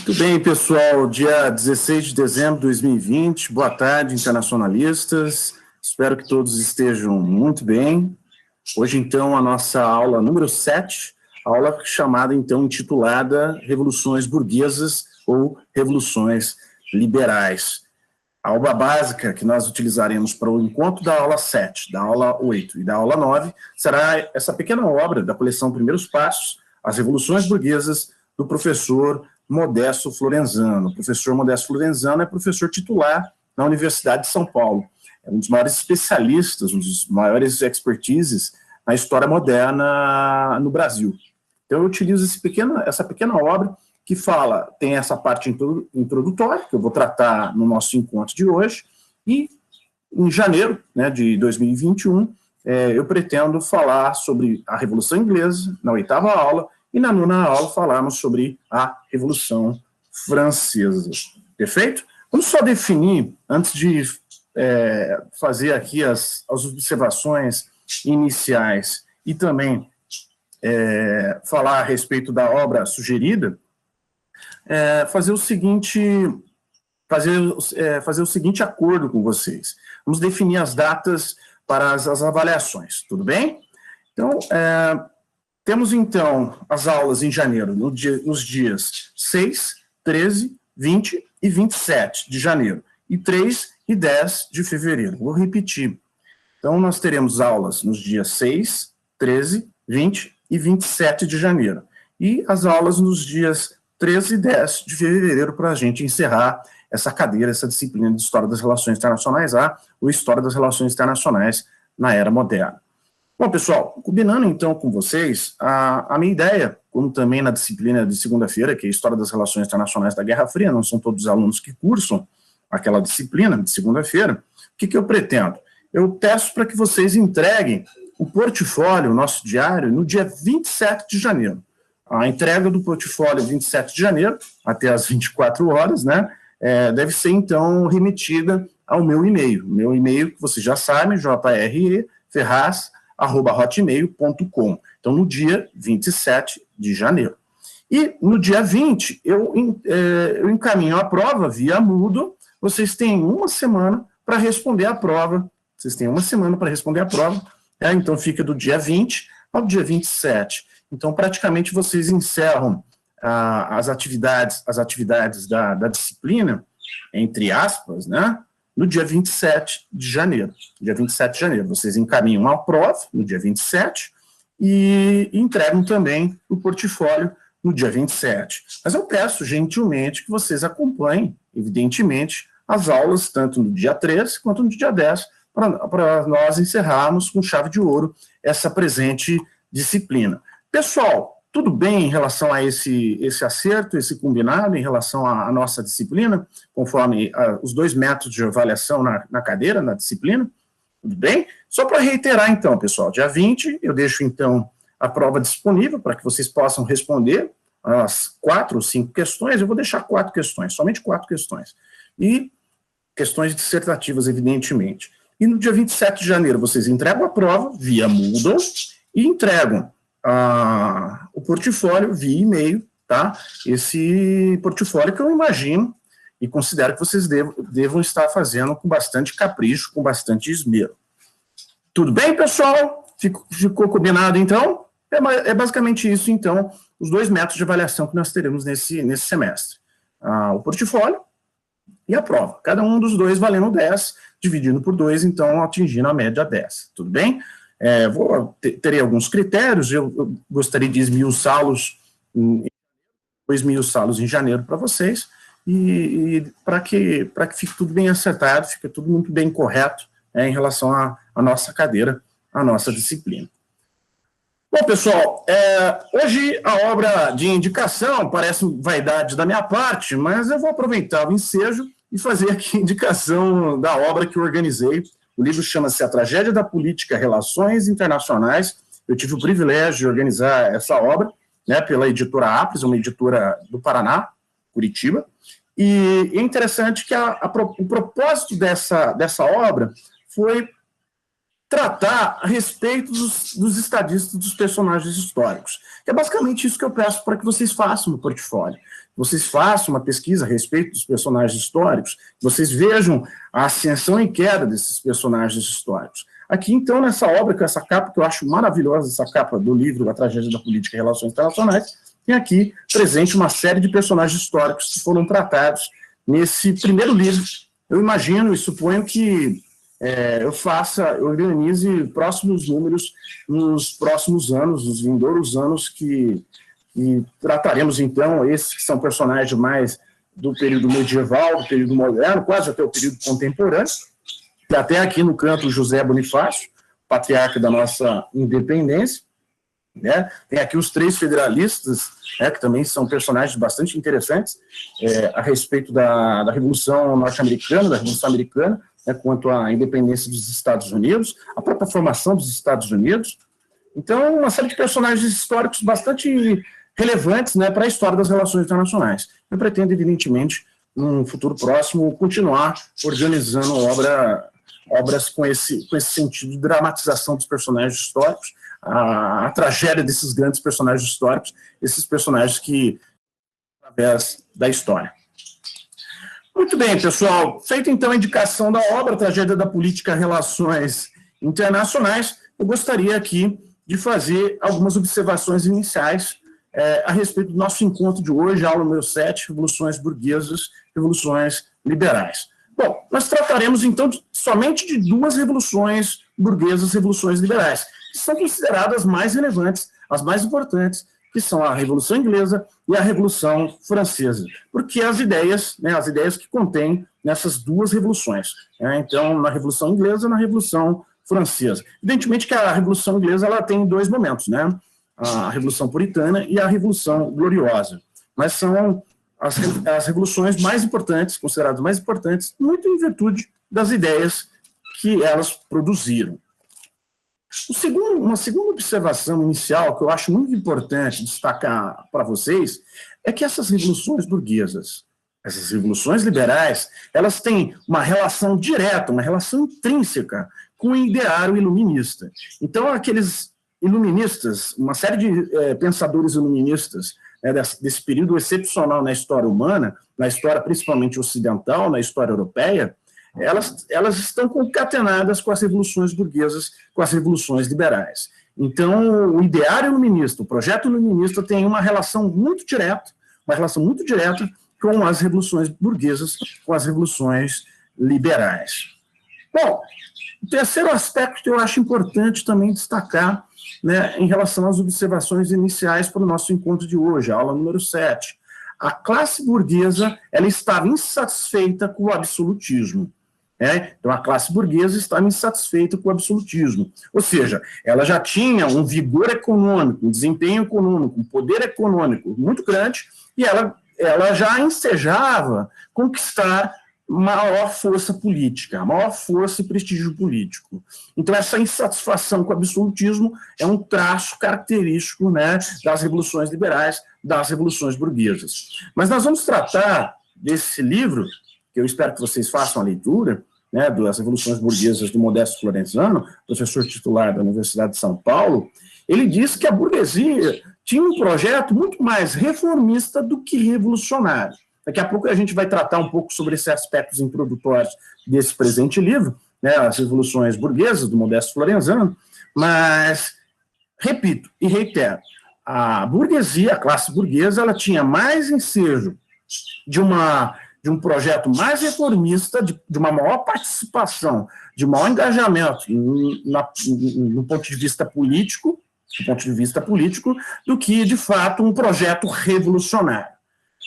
Muito bem, pessoal. Dia 16 de dezembro de 2020. Boa tarde, internacionalistas. Espero que todos estejam muito bem. Hoje, então, a nossa aula número 7, aula chamada, então, intitulada Revoluções Burguesas ou Revoluções Liberais. A aula básica que nós utilizaremos para o encontro da aula 7, da aula 8 e da aula 9 será essa pequena obra da coleção Primeiros Passos, As Revoluções Burguesas, do professor Modesto Florenzano. O professor Modesto Florenzano é professor titular na Universidade de São Paulo. É um dos maiores especialistas, um dos maiores expertises na história moderna no Brasil. Então, eu utilizo essa pequena obra que tem essa parte introdutória, que eu vou tratar no nosso encontro de hoje, e em janeiro, de 2021, eu pretendo falar sobre a Revolução Inglesa, na 8ª aula, e na 9ª aula falarmos sobre a Revolução Francesa. Perfeito? Vamos só definir, antes de fazer aqui as observações iniciais e também falar a respeito da obra sugerida, fazer o seguinte acordo com vocês. Vamos definir as datas para as avaliações, tudo bem? Então, temos, então, as aulas em janeiro, nos dias 6, 13, 20 e 27 de janeiro, e 3 e 10 de fevereiro. Vou repetir. Então, nós teremos aulas nos dias 6, 13, 20 e 27 de janeiro, e as aulas nos dias 13 e 10 de fevereiro, para a gente encerrar essa cadeira, essa disciplina de História das Relações Internacionais ou História das Relações Internacionais na Era Moderna. Bom, pessoal, combinando então com vocês, a minha ideia, como também na disciplina de segunda-feira, que é a História das Relações Internacionais da Guerra Fria, não são todos os alunos que cursam aquela disciplina de segunda-feira, o que eu pretendo? Eu peço para que vocês entreguem o portfólio, o nosso diário, no dia 27 de janeiro. A entrega do portfólio 27 de janeiro, até às 24 horas, deve ser, então, remetida ao meu e-mail. Meu e-mail, que vocês já sabem, jreferraz@hotmail.com. Então, no dia 27 de janeiro. E no dia 20, eu encaminho a prova via Moodle. Vocês têm uma semana para responder a prova. Então, fica do dia 20 ao dia 27. Então, praticamente, vocês encerram as atividades da disciplina, entre aspas, no dia 27 de janeiro. Dia 27 de janeiro, vocês encaminham a prova no dia 27 e entregam também o portfólio no dia 27. Mas eu peço gentilmente que vocês acompanhem, evidentemente, as aulas tanto no dia 13 quanto no dia 10, para nós encerrarmos com chave de ouro essa presente disciplina. Pessoal, tudo bem em relação a esse acerto, esse combinado em relação à nossa disciplina, conforme os dois métodos de avaliação na cadeira, na disciplina? Tudo bem? Só para reiterar, então, pessoal, dia 20, eu deixo, então, a prova disponível para que vocês possam responder as 4 ou 5 questões. Eu vou deixar 4 questões, somente 4 questões. E questões dissertativas, evidentemente. E no dia 27 de janeiro, vocês entregam a prova via Moodle e entregam o portfólio via e-mail, tá? Esse portfólio que eu imagino e considero que vocês devam estar fazendo com bastante capricho, com bastante esmero. Tudo bem, pessoal? Ficou combinado, então? É basicamente isso, então, os dois métodos de avaliação que nós teremos nesse semestre. O portfólio e a prova. Cada um dos dois valendo 10, dividindo por 2, então, atingindo a média 10. Tudo bem? Terei alguns critérios, eu gostaria de esmiuçá-los, em janeiro para vocês, e para que fique tudo bem acertado, fique tudo muito bem correto em relação à nossa cadeira, à nossa disciplina. Bom, pessoal, hoje a obra de indicação parece vaidade da minha parte, mas eu vou aproveitar o ensejo e fazer aqui a indicação da obra que eu organizei. O livro chama-se A Tragédia da Política, Relações Internacionais. Eu tive o privilégio de organizar essa obra, pela editora Apres, uma editora do Paraná, Curitiba. E é interessante que o propósito dessa obra foi tratar a respeito dos estadistas, dos personagens históricos. É basicamente isso que eu peço para que vocês façam no portfólio. Vocês façam uma pesquisa a respeito dos personagens históricos, vocês vejam a ascensão e queda desses personagens históricos. Aqui, então, nessa obra, com essa capa, que eu acho maravilhosa, essa capa do livro A Tragédia da Política e Relações Internacionais, tem aqui presente uma série de personagens históricos que foram tratados nesse primeiro livro. Eu imagino e suponho que eu organize próximos números nos próximos anos, nos vindouros anos, que trataremos, então, esses que são personagens mais do período medieval, do período moderno, quase até o período contemporâneo, e até aqui no canto José Bonifácio, patriarca da nossa independência, né? Tem aqui os 3 federalistas, né, que também são personagens bastante interessantes a respeito da Revolução Norte-Americana, da Revolução Americana, né, quanto à independência dos Estados Unidos, a própria formação dos Estados Unidos. Então, uma série de personagens históricos bastante relevantes, né, para a história das relações internacionais. Eu pretendo, evidentemente, num futuro próximo, continuar organizando obras com esse sentido de dramatização dos personagens históricos, a tragédia desses grandes personagens históricos, esses personagens que, através da história. Muito bem, pessoal. Feita, então, a indicação da obra, Tragédia da Política e Relações Internacionais, eu gostaria aqui de fazer algumas observações iniciais a respeito do nosso encontro de hoje, aula número 7, Revoluções Burguesas, Revoluções Liberais. Bom, nós trataremos, então, somente de 2 revoluções burguesas, revoluções liberais, que são consideradas mais relevantes, as mais importantes, que são a Revolução Inglesa e a Revolução Francesa, porque as ideias que contêm nessas 2 revoluções, então, na Revolução Inglesa e na Revolução Francesa. Evidentemente que a Revolução Inglesa ela tem 2 momentos, né? A Revolução Puritana e a Revolução Gloriosa, mas são as revoluções mais importantes, consideradas mais importantes, muito em virtude das ideias que elas produziram. Uma segunda observação inicial, que eu acho muito importante destacar para vocês, é que essas revoluções burguesas, essas revoluções liberais, elas têm uma relação direta, uma relação intrínseca com o ideário iluminista. Então, aqueles iluministas, uma série de pensadores iluministas, desse período excepcional na história humana, na história principalmente ocidental, na história europeia, elas estão concatenadas com as revoluções burguesas, com as revoluções liberais. Então, o ideário iluminista, o projeto iluminista tem uma relação muito direta com as revoluções burguesas, com as revoluções liberais. Bom, o terceiro aspecto que eu acho importante também destacar, né, em relação às observações iniciais para o nosso encontro de hoje, a aula número 7. A classe burguesa ela estava insatisfeita com o absolutismo. Então, a classe burguesa estava insatisfeita com o absolutismo. Ou seja, ela já tinha um vigor econômico, um desempenho econômico, um poder econômico muito grande, e ela já ensejava conquistar maior força política, maior força e prestígio político. Então, essa insatisfação com o absolutismo é um traço característico, né, das revoluções liberais, das revoluções burguesas. Mas nós vamos tratar desse livro, que eu espero que vocês façam a leitura, né, das revoluções burguesas do Modesto Florenzano, professor titular da Universidade de São Paulo. Ele diz que a burguesia tinha um projeto muito mais reformista do que revolucionário. Daqui a pouco a gente vai tratar um pouco sobre esses aspectos introdutórios desse presente livro, né, as revoluções burguesas do Modesto Florenzano, mas, repito e reitero, a burguesia, a classe burguesa, ela tinha mais ensejo de um projeto mais reformista, de uma maior participação, de maior engajamento no ponto de vista político, do que, de fato, um projeto revolucionário.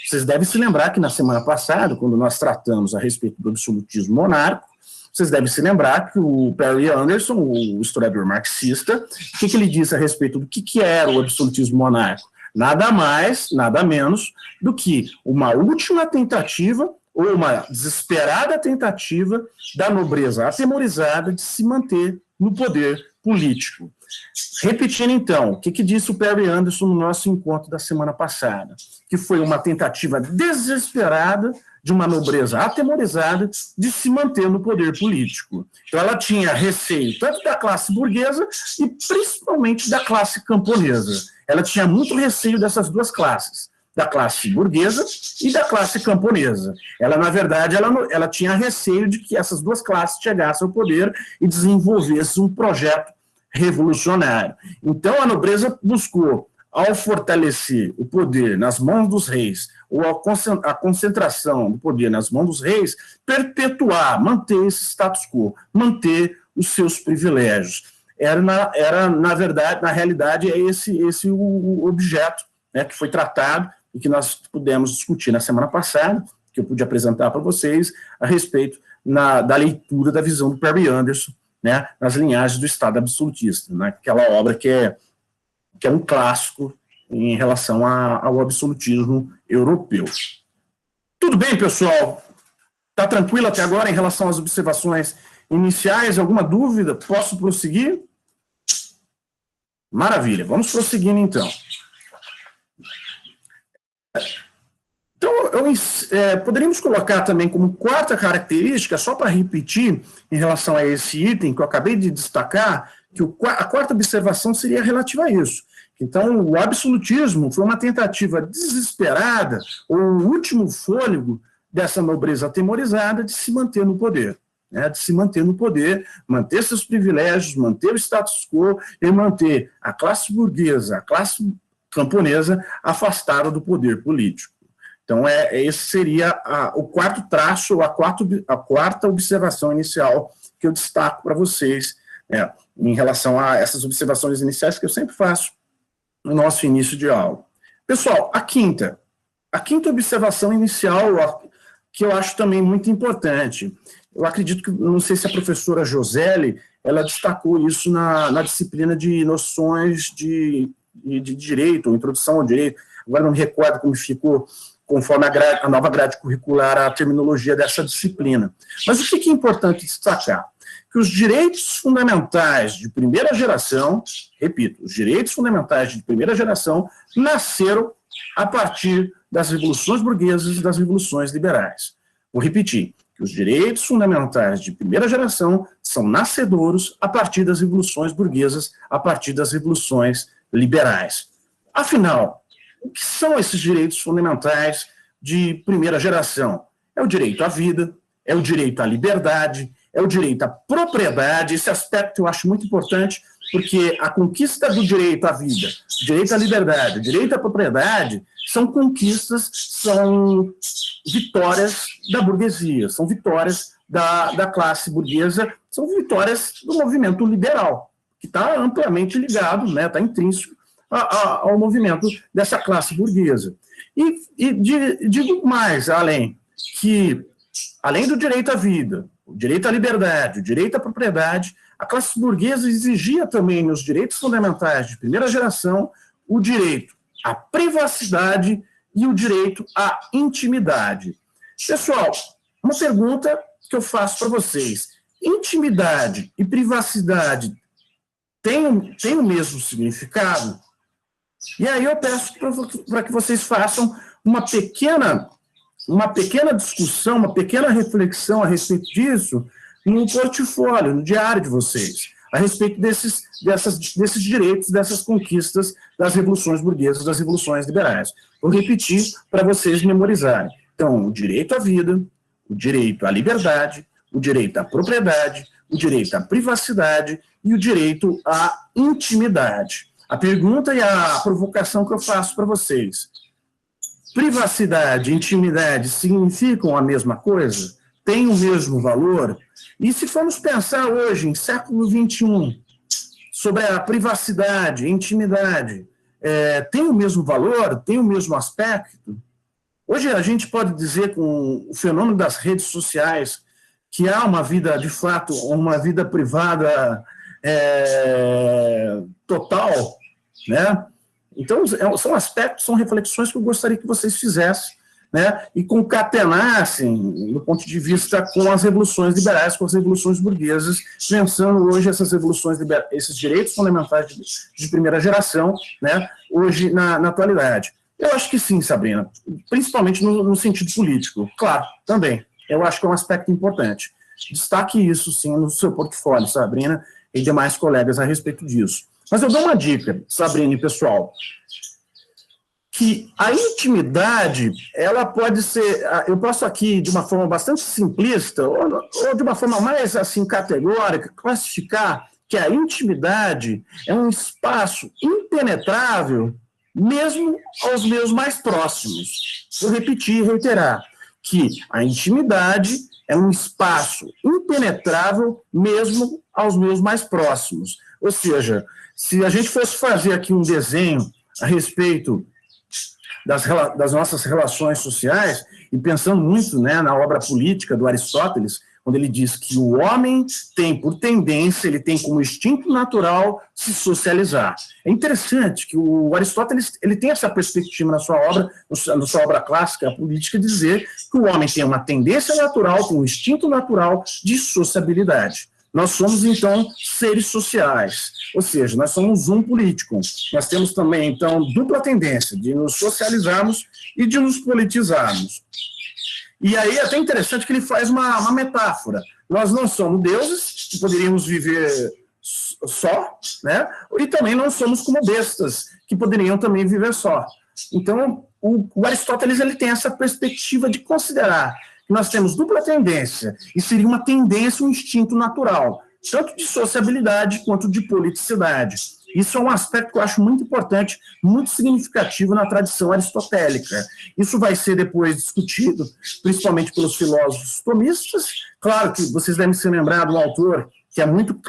Vocês devem se lembrar que na semana passada, quando nós tratamos a respeito do absolutismo monárquico, vocês devem se lembrar que o Perry Anderson, o historiador marxista, o que ele disse a respeito do que era o absolutismo monárquico? Nada mais, nada menos do que uma última tentativa, ou uma desesperada tentativa da nobreza atemorizada de se manter no poder político. Repetindo, então, o que disse o Perry Anderson no nosso encontro da semana passada? Que foi uma tentativa desesperada de uma nobreza atemorizada de se manter no poder político. Então, ela tinha receio tanto da classe burguesa e principalmente da classe camponesa. Ela tinha muito receio dessas duas classes, da classe burguesa e da classe camponesa. Ela, na verdade, ela tinha receio de que essas duas classes chegassem ao poder e desenvolvessem um projeto revolucionário. Então, a nobreza buscou, ao fortalecer o poder nas mãos dos reis, ou a concentração do poder nas mãos dos reis, perpetuar, manter esse status quo, manter os seus privilégios. Na verdade, na realidade, é esse o objeto, né, que foi tratado e que nós pudemos discutir na semana passada, que eu pude apresentar para vocês, a respeito da leitura da visão do Perry Anderson, né, nas linhagens do Estado absolutista, naquela obra que é um clássico em relação ao absolutismo europeu. Tudo bem, pessoal? Está tranquilo até agora em relação às observações iniciais? Alguma dúvida? Posso prosseguir? Maravilha, vamos prosseguindo então. Então, poderíamos colocar também como quarta característica, só para repetir em relação a esse item que eu acabei de destacar, que a quarta observação seria relativa a isso. Então, o absolutismo foi uma tentativa desesperada, ou o último fôlego dessa nobreza atemorizada de se manter no poder. Né, de se manter no poder, manter seus privilégios, manter o status quo e manter a classe burguesa, a classe camponesa afastada do poder político. Então, esse seria o quarto traço, a quarta observação inicial que eu destaco para vocês, né, em relação a essas observações iniciais que eu sempre faço no nosso início de aula. Pessoal, a quinta observação inicial, que eu acho também muito importante. Eu acredito que, não sei se a professora Josélie, ela destacou isso na disciplina de noções de direito, ou introdução ao direito. Agora não me recordo como ficou, conforme a nova grade curricular, a terminologia dessa disciplina. Mas o que é importante destacar? Que os direitos fundamentais de primeira geração, repito, os direitos fundamentais de primeira geração nasceram a partir das revoluções burguesas e das revoluções liberais. Vou repetir, que os direitos fundamentais de primeira geração são nascedouros a partir das revoluções burguesas, a partir das revoluções liberais. Afinal, o que são esses direitos fundamentais de primeira geração? É o direito à vida, é o direito à liberdade, é o direito à propriedade. Esse aspecto eu acho muito importante, porque a conquista do direito à vida, o direito à liberdade, o direito à propriedade, são conquistas, são vitórias da burguesia, são vitórias da classe burguesa, são vitórias do movimento liberal, que está amplamente ligado, né, está intrínseco ao movimento dessa classe burguesa. E digo mais, além do direito à vida, o direito à liberdade, o direito à propriedade, a classe burguesa exigia também nos direitos fundamentais de primeira geração o direito à privacidade e o direito à intimidade. Pessoal, uma pergunta que eu faço para vocês. Intimidade e privacidade têm o mesmo significado? E aí eu peço para que vocês façam uma pequena discussão, uma pequena reflexão a respeito disso no portfólio, no diário de vocês, a respeito desses direitos, dessas conquistas das revoluções burguesas, das revoluções liberais. Vou repetir para vocês memorizarem. Então, o direito à vida, o direito à liberdade, o direito à propriedade, o direito à privacidade e o direito à intimidade. A pergunta e a provocação que eu faço para vocês: privacidade e intimidade significam a mesma coisa? Têm o mesmo valor? E se formos pensar hoje, em século XXI, sobre a privacidade e intimidade, tem o mesmo valor? Tem o mesmo aspecto? Hoje a gente pode dizer, com o fenômeno das redes sociais, que há uma vida, de fato, uma vida privada total, né? Então, são aspectos, são reflexões que eu gostaria que vocês fizessem né, e concatenar, assim, do ponto de vista com as revoluções liberais, com as revoluções burguesas, pensando hoje essas revoluções, esses direitos fundamentais de primeira geração, né, hoje na atualidade. Eu acho que sim, Sabrina, principalmente no sentido político. Claro, também. Eu acho que é um aspecto importante. Destaque isso, sim, no seu portfólio, Sabrina, e demais colegas a respeito disso. Mas eu dou uma dica, Sabrina e pessoal, que a intimidade, ela pode ser, eu posso aqui, de uma forma bastante simplista, ou de uma forma mais, assim, categórica, classificar que a intimidade é um espaço impenetrável, mesmo aos meus mais próximos. Vou repetir e reiterar, que a intimidade é um espaço impenetrável, mesmo aos meus mais próximos. Ou seja, se a gente fosse fazer aqui um desenho a respeito das nossas relações sociais, e pensando muito, né, na obra política do Aristóteles, quando ele diz que o homem tem por tendência, ele tem como instinto natural se socializar. É interessante que o Aristóteles ele tem essa perspectiva na sua obra clássica, a política, dizer que o homem tem uma tendência natural, tem um instinto natural de sociabilidade. Nós somos, então, seres sociais, ou seja, nós somos um político. Nós temos também, então, dupla tendência de nos socializarmos e de nos politizarmos. E aí é até interessante que ele faz uma metáfora. Nós não somos deuses, que poderíamos viver só, né? E também não somos como bestas, que poderiam também viver só. Então, o Aristóteles ele tem essa perspectiva de considerar que nós temos dupla tendência, e seria uma tendência, um instinto natural, tanto de sociabilidade quanto de politicidade. Isso é um aspecto que eu acho muito importante, muito significativo na tradição aristotélica. Isso vai ser depois discutido, principalmente pelos filósofos tomistas. Claro que vocês devem se lembrar de um autor que é muito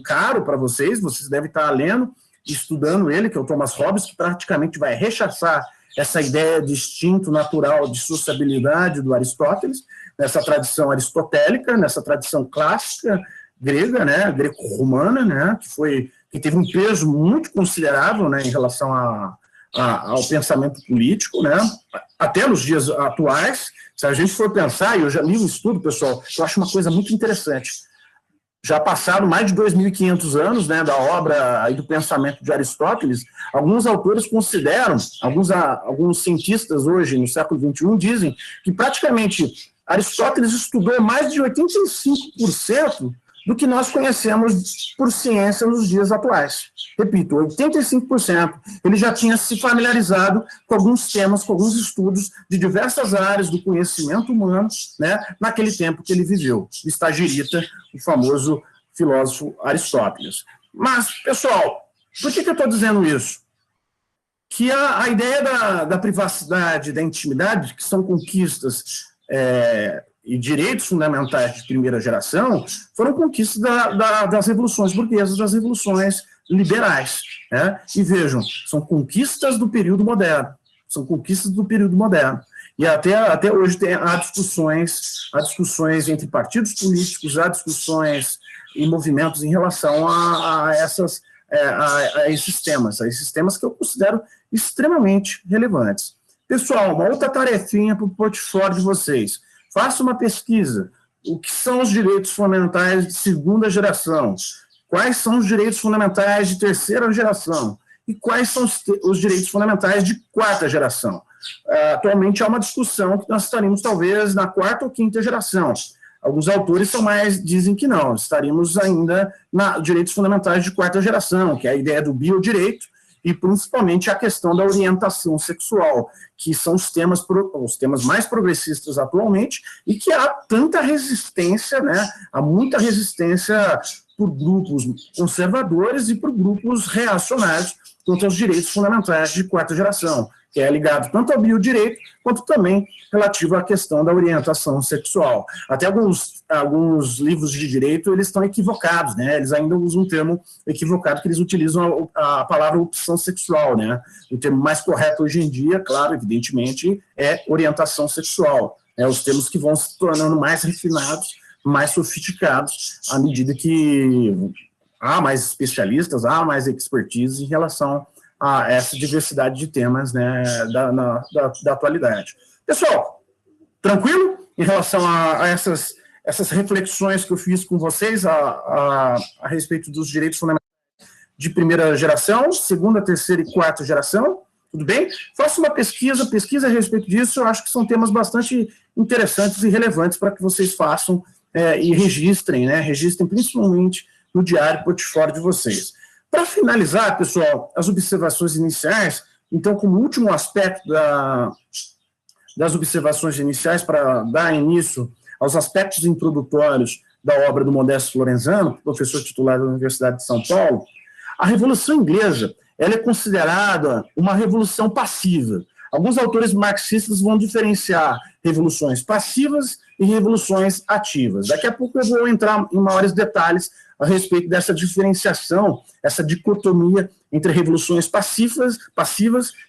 caro para vocês devem estar lendo, estudando ele, que é o Thomas Hobbes, que praticamente vai rechaçar essa ideia de instinto natural de sociabilidade do Aristóteles, nessa tradição aristotélica, nessa tradição clássica grega, né, greco-romana, né, que teve um peso muito considerável, né, em relação ao pensamento político, né, até nos dias atuais. Se a gente for pensar, e eu já li um estudo, pessoal, eu acho uma coisa muito interessante. Já passaram mais de 2.500 anos, né, da obra e do pensamento de Aristóteles. Alguns autores consideram, alguns cientistas hoje, no século XXI, dizem que praticamente Aristóteles estudou mais de 85% do que nós conhecemos por ciência nos dias atuais. Repito, 85%. Ele já tinha se familiarizado com alguns temas, com alguns estudos de diversas áreas do conhecimento humano, né, naquele tempo que ele viveu. Estagirita, o famoso filósofo Aristóteles. Mas, pessoal, por que eu estou dizendo isso? Que a ideia da privacidade, da intimidade, que são conquistas e direitos fundamentais de primeira geração, foram conquistas das revoluções burguesas, das revoluções liberais. Né? E vejam, são conquistas do período moderno. São conquistas do período moderno. E até hoje há discussões entre partidos políticos, há discussões e movimentos em relação a esses temas que eu considero extremamente relevantes. Pessoal, uma outra tarefinha para o portfólio de vocês. Faça uma pesquisa. O que são os direitos fundamentais de segunda geração? Quais são os direitos fundamentais de terceira geração? E quais são os direitos fundamentais de quarta geração? Atualmente há uma discussão que nós estaríamos talvez na quarta ou quinta geração. Alguns autores dizem que não, estaríamos ainda nos direitos fundamentais de quarta geração, que é a ideia do biodireito, e principalmente a questão da orientação sexual, que são os temas mais progressistas atualmente, e que há tanta resistência, né, há muita resistência por grupos conservadores e por grupos reacionários contra os direitos fundamentais de quarta geração, que é ligado tanto ao biodireito, quanto também relativo à questão da orientação sexual. Até alguns livros de direito, eles estão equivocados, né? Eles ainda usam um termo equivocado, que eles utilizam a palavra opção sexual, né? O termo mais correto hoje em dia, claro, evidentemente, é orientação sexual. Os termos que vão se tornando mais refinados, mais sofisticados, à medida que há mais especialistas, há mais expertise em relação a essa diversidade de temas, né, da atualidade. Pessoal, tranquilo em relação a essas reflexões que eu fiz com vocês a respeito dos direitos fundamentais de primeira geração, segunda, terceira e quarta geração? Tudo bem? Faça uma pesquisa a respeito disso, eu acho que são temas bastante interessantes e relevantes para que vocês façam e registrem, né? Registrem principalmente no diário portfólio de vocês. Para finalizar, pessoal, as observações iniciais, então, como último aspecto das observações iniciais, para dar início aos aspectos introdutórios da obra do Modesto Lorenzano, professor titular da Universidade de São Paulo, a Revolução Inglesa, ela é considerada uma revolução passiva. Alguns autores marxistas vão diferenciar revoluções passivas e revoluções ativas. Daqui a pouco eu vou entrar em maiores detalhes a respeito dessa diferenciação, essa dicotomia entre revoluções passivas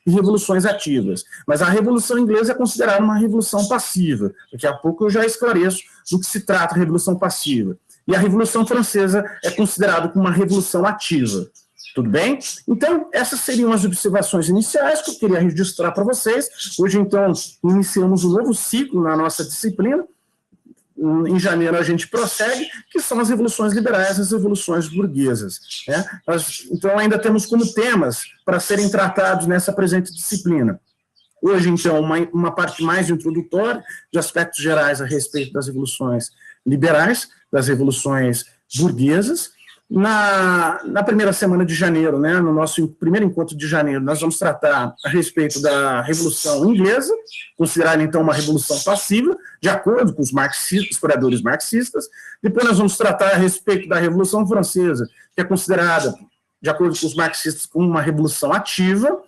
e revoluções ativas. Mas a Revolução Inglesa é considerada uma revolução passiva. Daqui a pouco eu já esclareço do que se trata a Revolução Passiva. E a Revolução Francesa é considerada como uma revolução ativa. Tudo bem? Então, essas seriam as observações iniciais que eu queria registrar para vocês. Hoje, então, iniciamos um novo ciclo na nossa disciplina. Em janeiro a gente prossegue, que são as revoluções liberais e as revoluções burguesas. Né? Então, ainda temos como temas para serem tratados nessa presente disciplina. Hoje, então, uma parte mais introdutória, de aspectos gerais a respeito das revoluções liberais, das revoluções burguesas. Na primeira semana de janeiro, né, no nosso primeiro encontro de janeiro, nós vamos tratar a respeito da Revolução Inglesa, considerada então uma revolução passiva, de acordo com os historiadores marxistas. Depois nós vamos tratar a respeito da Revolução Francesa, que é considerada, de acordo com os marxistas, como uma revolução ativa.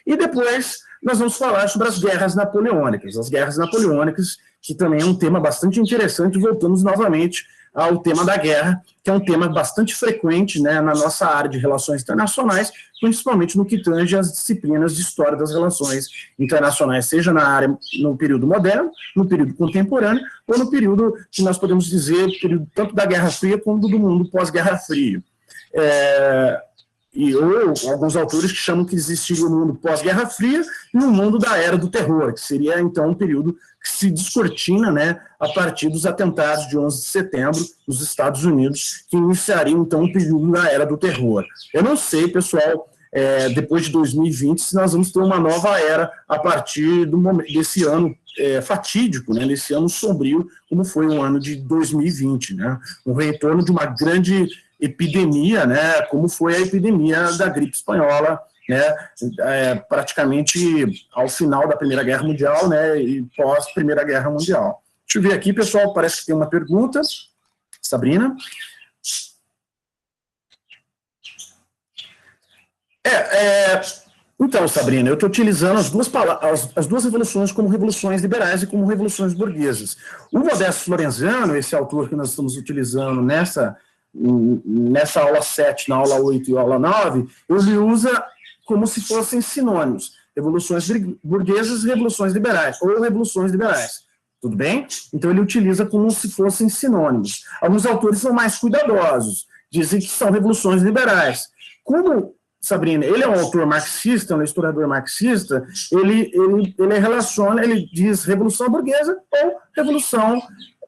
E depois nós vamos falar sobre as guerras napoleônicas. As guerras napoleônicas, que também é um tema bastante interessante, voltamos novamente ao tema da guerra, que é um tema bastante frequente, né, na nossa área de relações internacionais, principalmente no que tange às disciplinas de história das relações internacionais, seja na área no período moderno, no período contemporâneo, ou no período que nós podemos dizer, período tanto da Guerra Fria como do mundo pós-Guerra Fria. Ou alguns autores que chamam que existiria o mundo pós-Guerra Fria e o mundo da Era do Terror, que seria, então, um período que se descortina, né, a partir dos atentados de 11 de setembro nos Estados Unidos, que iniciariam, então, um período da Era do Terror. Eu não sei, pessoal, depois de 2020, se nós vamos ter uma nova era a partir desse ano fatídico, né, desse ano sombrio, como foi o ano de 2020, né, um retorno de uma grande epidemia, né, como foi a epidemia da gripe espanhola, né, praticamente ao final da Primeira Guerra Mundial, né, e pós-Primeira Guerra Mundial. Deixa eu ver aqui, pessoal, parece que tem uma pergunta. Sabrina? Então, Sabrina, eu estou utilizando as duas revoluções como revoluções liberais e como revoluções burguesas. O Modesto Lorenzano, esse autor que nós estamos utilizando nessa aula 7, na aula 8 e aula 9, ele usa como se fossem sinônimos, revoluções burguesas e revoluções liberais, ou revoluções liberais, tudo bem? Então ele utiliza como se fossem sinônimos. Alguns autores são mais cuidadosos, dizem que são revoluções liberais. Como, Sabrina, ele é um autor marxista, um historiador marxista, ele relaciona, ele diz revolução burguesa ou revolução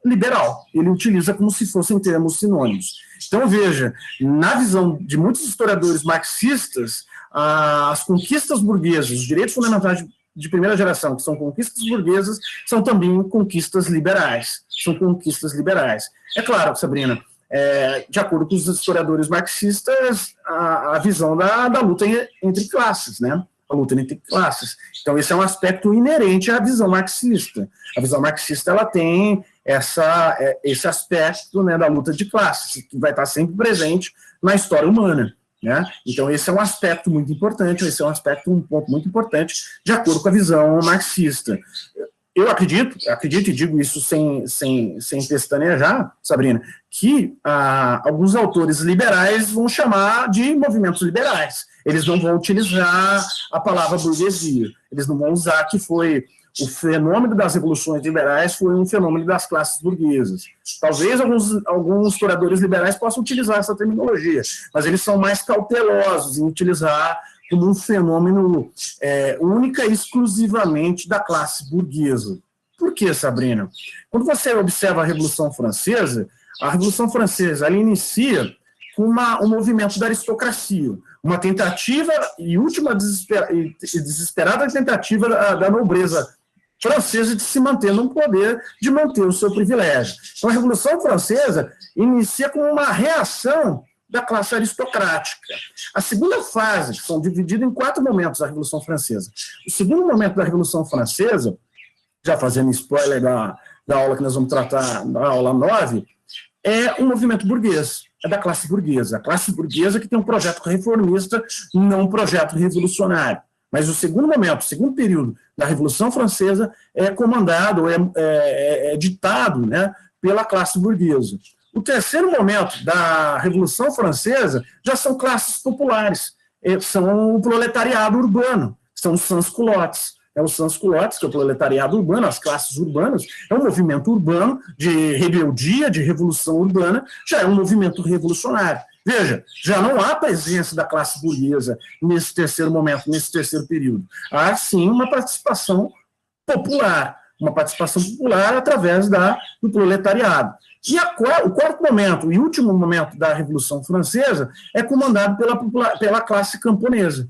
liberal. Ele utiliza como se fossem termos sinônimos. Então, veja, na visão de muitos historiadores marxistas, as conquistas burguesas, os direitos fundamentais de primeira geração, que são conquistas burguesas, são também conquistas liberais. São conquistas liberais. É claro, Sabrina, de acordo com os historiadores marxistas, a visão da luta entre classes, né? A luta entre classes. Então, esse é um aspecto inerente à visão marxista. A visão marxista, ela tem esse aspecto, né, da luta de classes, que vai estar sempre presente na história humana. Né? Então, esse é um aspecto muito importante, um ponto muito importante, de acordo com a visão marxista. Eu acredito e digo isso sem pestanejar, Sabrina, que alguns autores liberais vão chamar de movimentos liberais. Eles não vão utilizar a palavra burguesia, eles não vão usar que foi o fenômeno das revoluções liberais foi um fenômeno das classes burguesas. Talvez alguns historiadores liberais possam utilizar essa terminologia, mas eles são mais cautelosos em utilizar como um fenômeno única e exclusivamente da classe burguesa. Por quê, Sabrina? Quando você observa a Revolução Francesa ela inicia com um movimento da aristocracia, uma tentativa e última desesperada tentativa da nobreza francesa de se manter no poder, de manter o seu privilégio. Então, a Revolução Francesa inicia com uma reação da classe aristocrática. A segunda fase, que são divididas em 4 momentos da Revolução Francesa. O segundo momento da Revolução Francesa, já fazendo spoiler da aula que nós vamos tratar, na aula 9, é um movimento burguês, é da classe burguesa. A classe burguesa que tem um projeto reformista, não um projeto revolucionário. Mas o segundo momento, o segundo período da Revolução Francesa é comandado, é ditado, né, pela classe burguesa. O terceiro momento da Revolução Francesa já são classes populares, são o proletariado urbano, são os sans-culottes. Os sans-culottes, que é o proletariado urbano, as classes urbanas, é um movimento urbano de rebeldia, de revolução urbana, já é um movimento revolucionário. Veja, já não há presença da classe burguesa nesse terceiro momento, nesse terceiro período. Há, sim, uma participação popular através do proletariado. E o quarto momento e último momento da Revolução Francesa é comandado pela classe camponesa.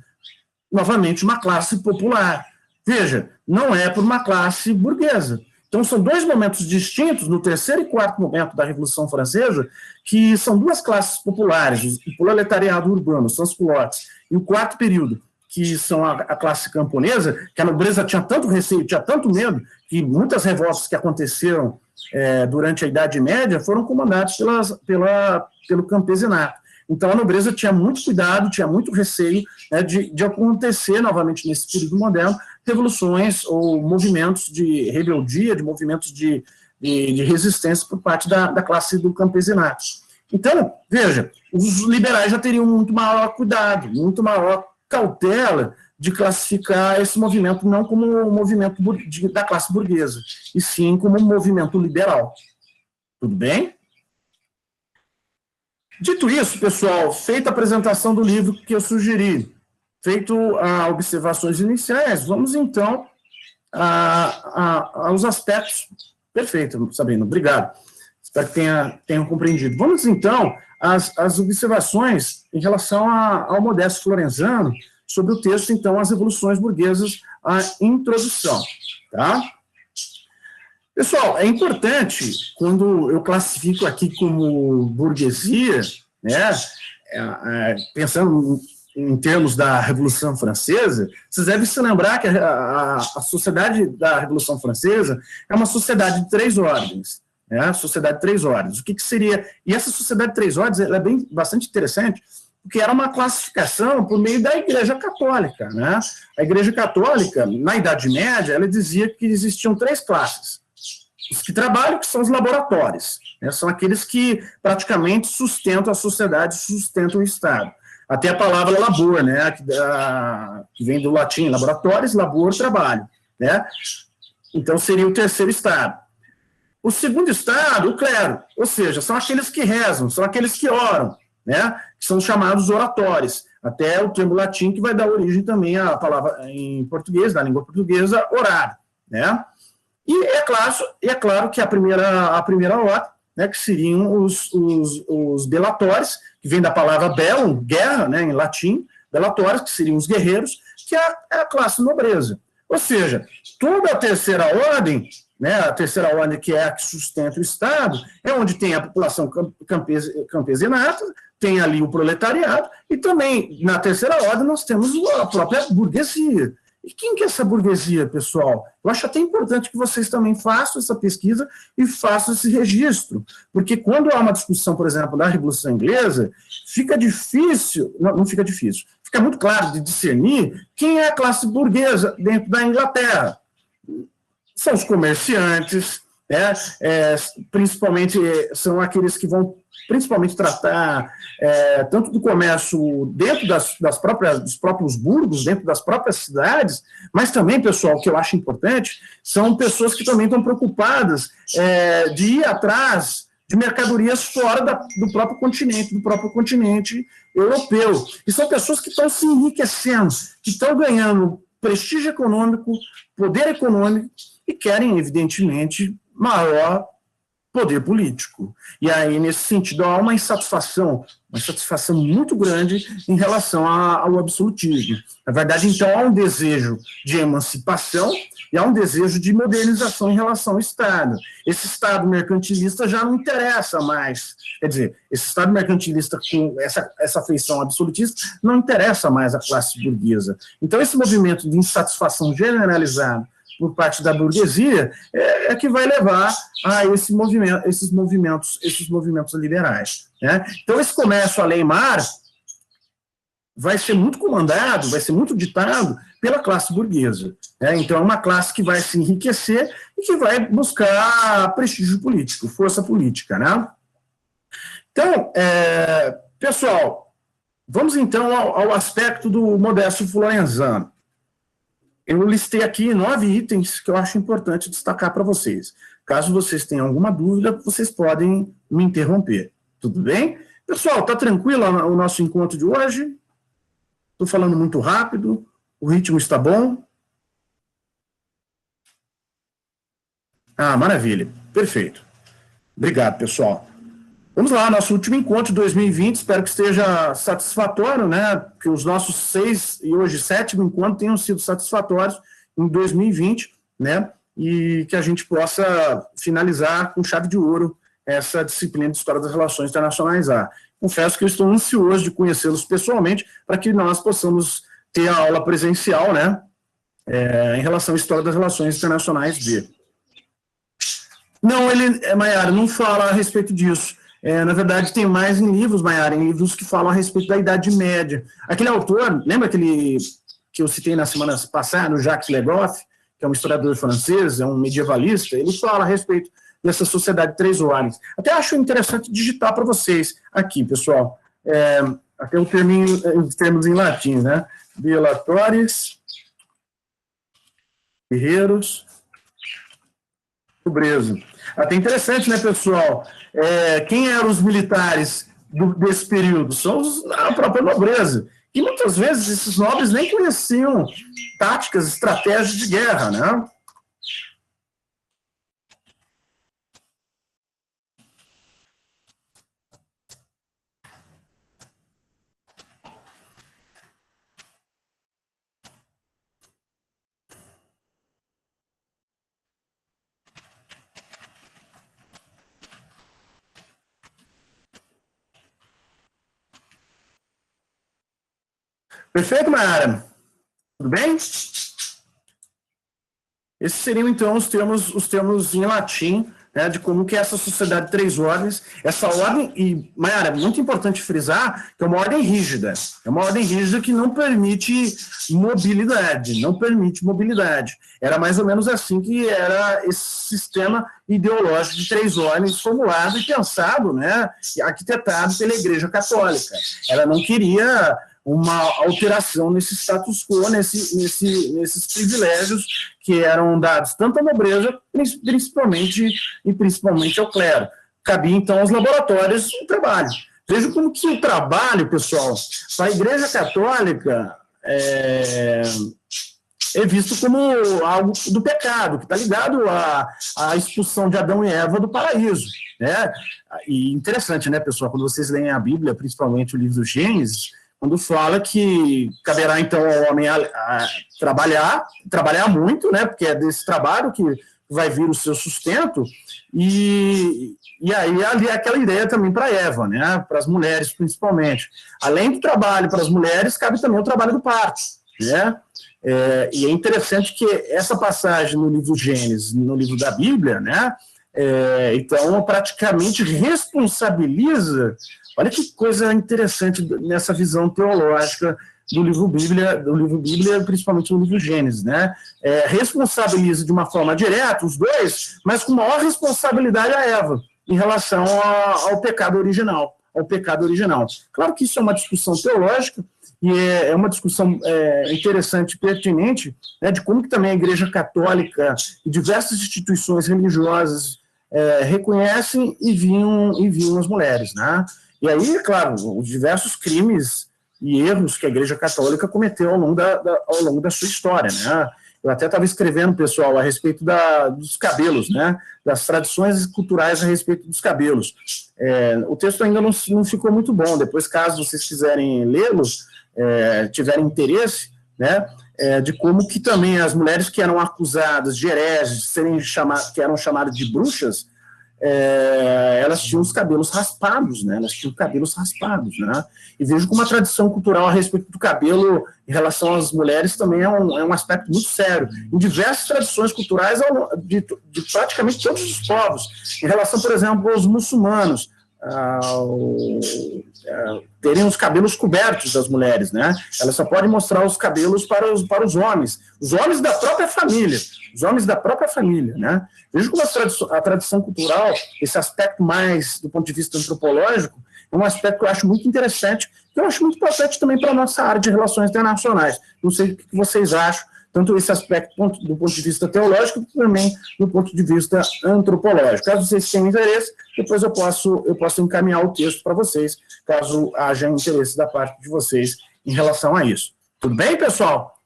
Novamente, uma classe popular. Veja, não é por uma classe burguesa. Então, são 2 momentos distintos, no terceiro e quarto momento da Revolução Francesa, que são 2 classes populares, o proletariado urbano, os sans-culottes, e o quarto período, que são a classe camponesa, que a nobreza tinha tanto receio, tinha tanto medo, que muitas revoltas que aconteceram durante a Idade Média foram comandadas pelo campesinato. Então, a nobreza tinha muito cuidado, tinha muito receio, né, de acontecer, novamente, nesse período moderno, revoluções ou movimentos de rebeldia, de movimentos de resistência por parte da classe do campesinato. Então, veja, os liberais já teriam muito maior cuidado, muito maior cautela de classificar esse movimento não como um movimento da classe burguesa, e sim como um movimento liberal. Tudo bem? Dito isso, pessoal, feita a apresentação do livro que eu sugeri, feito as observações iniciais, vamos então aos aspectos. Perfeito, Sabrina, obrigado. Espero que tenham compreendido. Vamos então às observações em relação ao Modesto Florenzano sobre o texto, então, As Revoluções Burguesas, a introdução. Tá? Pessoal, é importante, quando eu classifico aqui como burguesia, né, pensando em termos da Revolução Francesa, vocês devem se lembrar que a sociedade da Revolução Francesa é uma sociedade de 3 ordens, né, a sociedade de 3 ordens. O que seria... E essa sociedade de 3 ordens ela é bastante interessante, porque era uma classificação por meio da Igreja Católica, né? A Igreja Católica, na Idade Média, ela dizia que existiam 3 classes. Os que trabalham, que são os laboratórios, né? São aqueles que praticamente sustentam a sociedade, sustentam o Estado. Até a palavra labor, né? Que vem do latim, laboratórios, labor, trabalho, né? Então, seria o terceiro estado. O segundo estado, o clero, ou seja, são aqueles que rezam, são aqueles que oram, né? Que são chamados oratórios, até o termo latim que vai dar origem também à palavra em português, na língua portuguesa, orar, né? E é claro que a primeira ordem, né, que seriam os bellatórios, que vem da palavra bellum, guerra, né, em latim, bellatórios, que seriam os guerreiros, que é a classe nobreza. Ou seja, toda a terceira ordem, né, a terceira ordem que é a que sustenta o Estado, é onde tem a população campesinata, tem ali o proletariado, e também, na terceira ordem, nós temos a própria burguesia. E quem que é essa burguesia, pessoal? Eu acho até importante que vocês também façam essa pesquisa e façam esse registro, porque quando há uma discussão, por exemplo, da Revolução Inglesa, fica difícil, não fica difícil, fica muito claro de discernir quem é a classe burguesa dentro da Inglaterra. São os comerciantes, né? Principalmente são aqueles que vão principalmente tratar tanto do comércio dentro dos próprios burgos, dentro das próprias cidades, mas também, pessoal, o que eu acho importante, são pessoas que também estão preocupadas de ir atrás de mercadorias fora do próprio continente europeu. E são pessoas que estão se enriquecendo, que estão ganhando prestígio econômico, poder econômico, e querem, evidentemente, maior poder político. E aí, nesse sentido, há uma insatisfação muito grande em relação ao absolutismo. Na verdade, então, há um desejo de emancipação e há um desejo de modernização em relação ao Estado. Esse Estado mercantilista já não interessa mais. Quer dizer, esse Estado mercantilista com essa feição absolutista não interessa mais à classe burguesa. Então, esse movimento de insatisfação generalizada por parte da burguesia é que vai levar a esses movimentos liberais, né? Então, esse comércio além mar vai ser muito comandado, vai ser muito ditado pela classe burguesa, né? Então, é uma classe que vai se enriquecer e que vai buscar prestígio político, força política, né? Então, pessoal, vamos então ao aspecto do Modesto Florenzano. Eu listei aqui 9 itens que eu acho importante destacar para vocês. Caso vocês tenham alguma dúvida, vocês podem me interromper. Tudo bem? Pessoal, está tranquilo o nosso encontro de hoje? Estou falando muito rápido? O ritmo está bom? Ah, maravilha. Perfeito. Obrigado, pessoal. Vamos lá, nosso último encontro de 2020, espero que esteja satisfatório, né? Que os nossos 6 e hoje 7º encontros tenham sido satisfatórios em 2020, né? E que a gente possa finalizar com chave de ouro essa disciplina de História das Relações Internacionais A. Confesso que eu estou ansioso de conhecê-los pessoalmente para que nós possamos ter a aula presencial, né? Em relação à História das Relações Internacionais B. Não, Maiara, não fala a respeito disso. Na verdade, tem mais em livros, Maiara, em livros que falam a respeito da Idade Média. Aquele autor, lembra aquele que eu citei na semana passada, o Jacques Le Goff, que é um historiador francês, é um medievalista, ele fala a respeito dessa sociedade de 3 ordens. Até acho interessante digitar para vocês aqui, pessoal, até os termos em latim, né? Delatores, guerreiros, nobreza. Até interessante, né, pessoal? Quem eram os militares desse período? São a própria nobreza. E muitas vezes esses nobres nem conheciam táticas, estratégias de guerra, né? Perfeito, Mayara? Tudo bem? Esses seriam, então, os termos em latim, né, de como que é essa sociedade de 3 ordens. Essa ordem, e, Mayara, é muito importante frisar que é uma ordem rígida. É uma ordem rígida que não permite mobilidade, Era mais ou menos assim que era esse sistema ideológico de 3 ordens formulado e pensado, né, e arquitetado pela Igreja Católica. Ela não queria uma alteração nesse status quo, nesses privilégios que eram dados tanto à nobreza, principalmente ao clero. Cabia, então, aos laboratórios o trabalho. Vejam como que o trabalho, pessoal, para a Igreja Católica é visto como algo do pecado, que está ligado à expulsão de Adão e Eva do paraíso, né? E interessante, né, pessoal, quando vocês leem a Bíblia, principalmente o livro do Gênesis, quando fala que caberá, então, ao homem a trabalhar muito, né, porque é desse trabalho que vai vir o seu sustento, e aí ali é aquela ideia também para Eva, né, para as mulheres principalmente. Além do trabalho para as mulheres, cabe também o trabalho do parto, né? E é interessante que essa passagem no livro Gênesis, no livro da Bíblia, né, então praticamente responsabiliza. Olha que coisa interessante nessa visão teológica do livro Bíblia, principalmente no livro Gênesis, né? Responsabiliza de uma forma direta os dois, mas com maior responsabilidade a Eva, em relação ao pecado original. Claro que isso é uma discussão teológica, e é uma discussão interessante e pertinente, né, de como que também a Igreja Católica e diversas instituições religiosas reconhecem e viam as mulheres, né? E aí, claro, os diversos crimes e erros que a Igreja Católica cometeu ao longo da sua história, né? Eu até estava escrevendo, pessoal, a respeito dos cabelos, né? Das tradições culturais a respeito dos cabelos. O texto ainda não ficou muito bom, depois, caso vocês quiserem lê-lo, tiverem interesse, né? De como que também as mulheres que eram acusadas de hereges, que eram chamadas de bruxas, elas tinham os cabelos raspados, né? Elas tinham cabelos raspados, né? E vejo como a tradição cultural a respeito do cabelo em relação às mulheres também é um aspecto muito sério. Em diversas tradições culturais de praticamente todos os povos. Em relação, por exemplo, aos muçulmanos, terem os cabelos cobertos das mulheres, né? Elas só podem mostrar os cabelos para os homens da própria família, né? Vejo como a tradição cultural, esse aspecto mais do ponto de vista antropológico, é um aspecto que eu acho muito interessante, que eu acho muito importante também para a nossa área de relações internacionais. Não sei o que vocês acham, tanto esse aspecto do ponto de vista teológico, como também do ponto de vista antropológico. Caso vocês tenham interesse, depois eu posso encaminhar o texto para vocês, caso haja interesse da parte de vocês em relação a isso. Tudo bem, pessoal?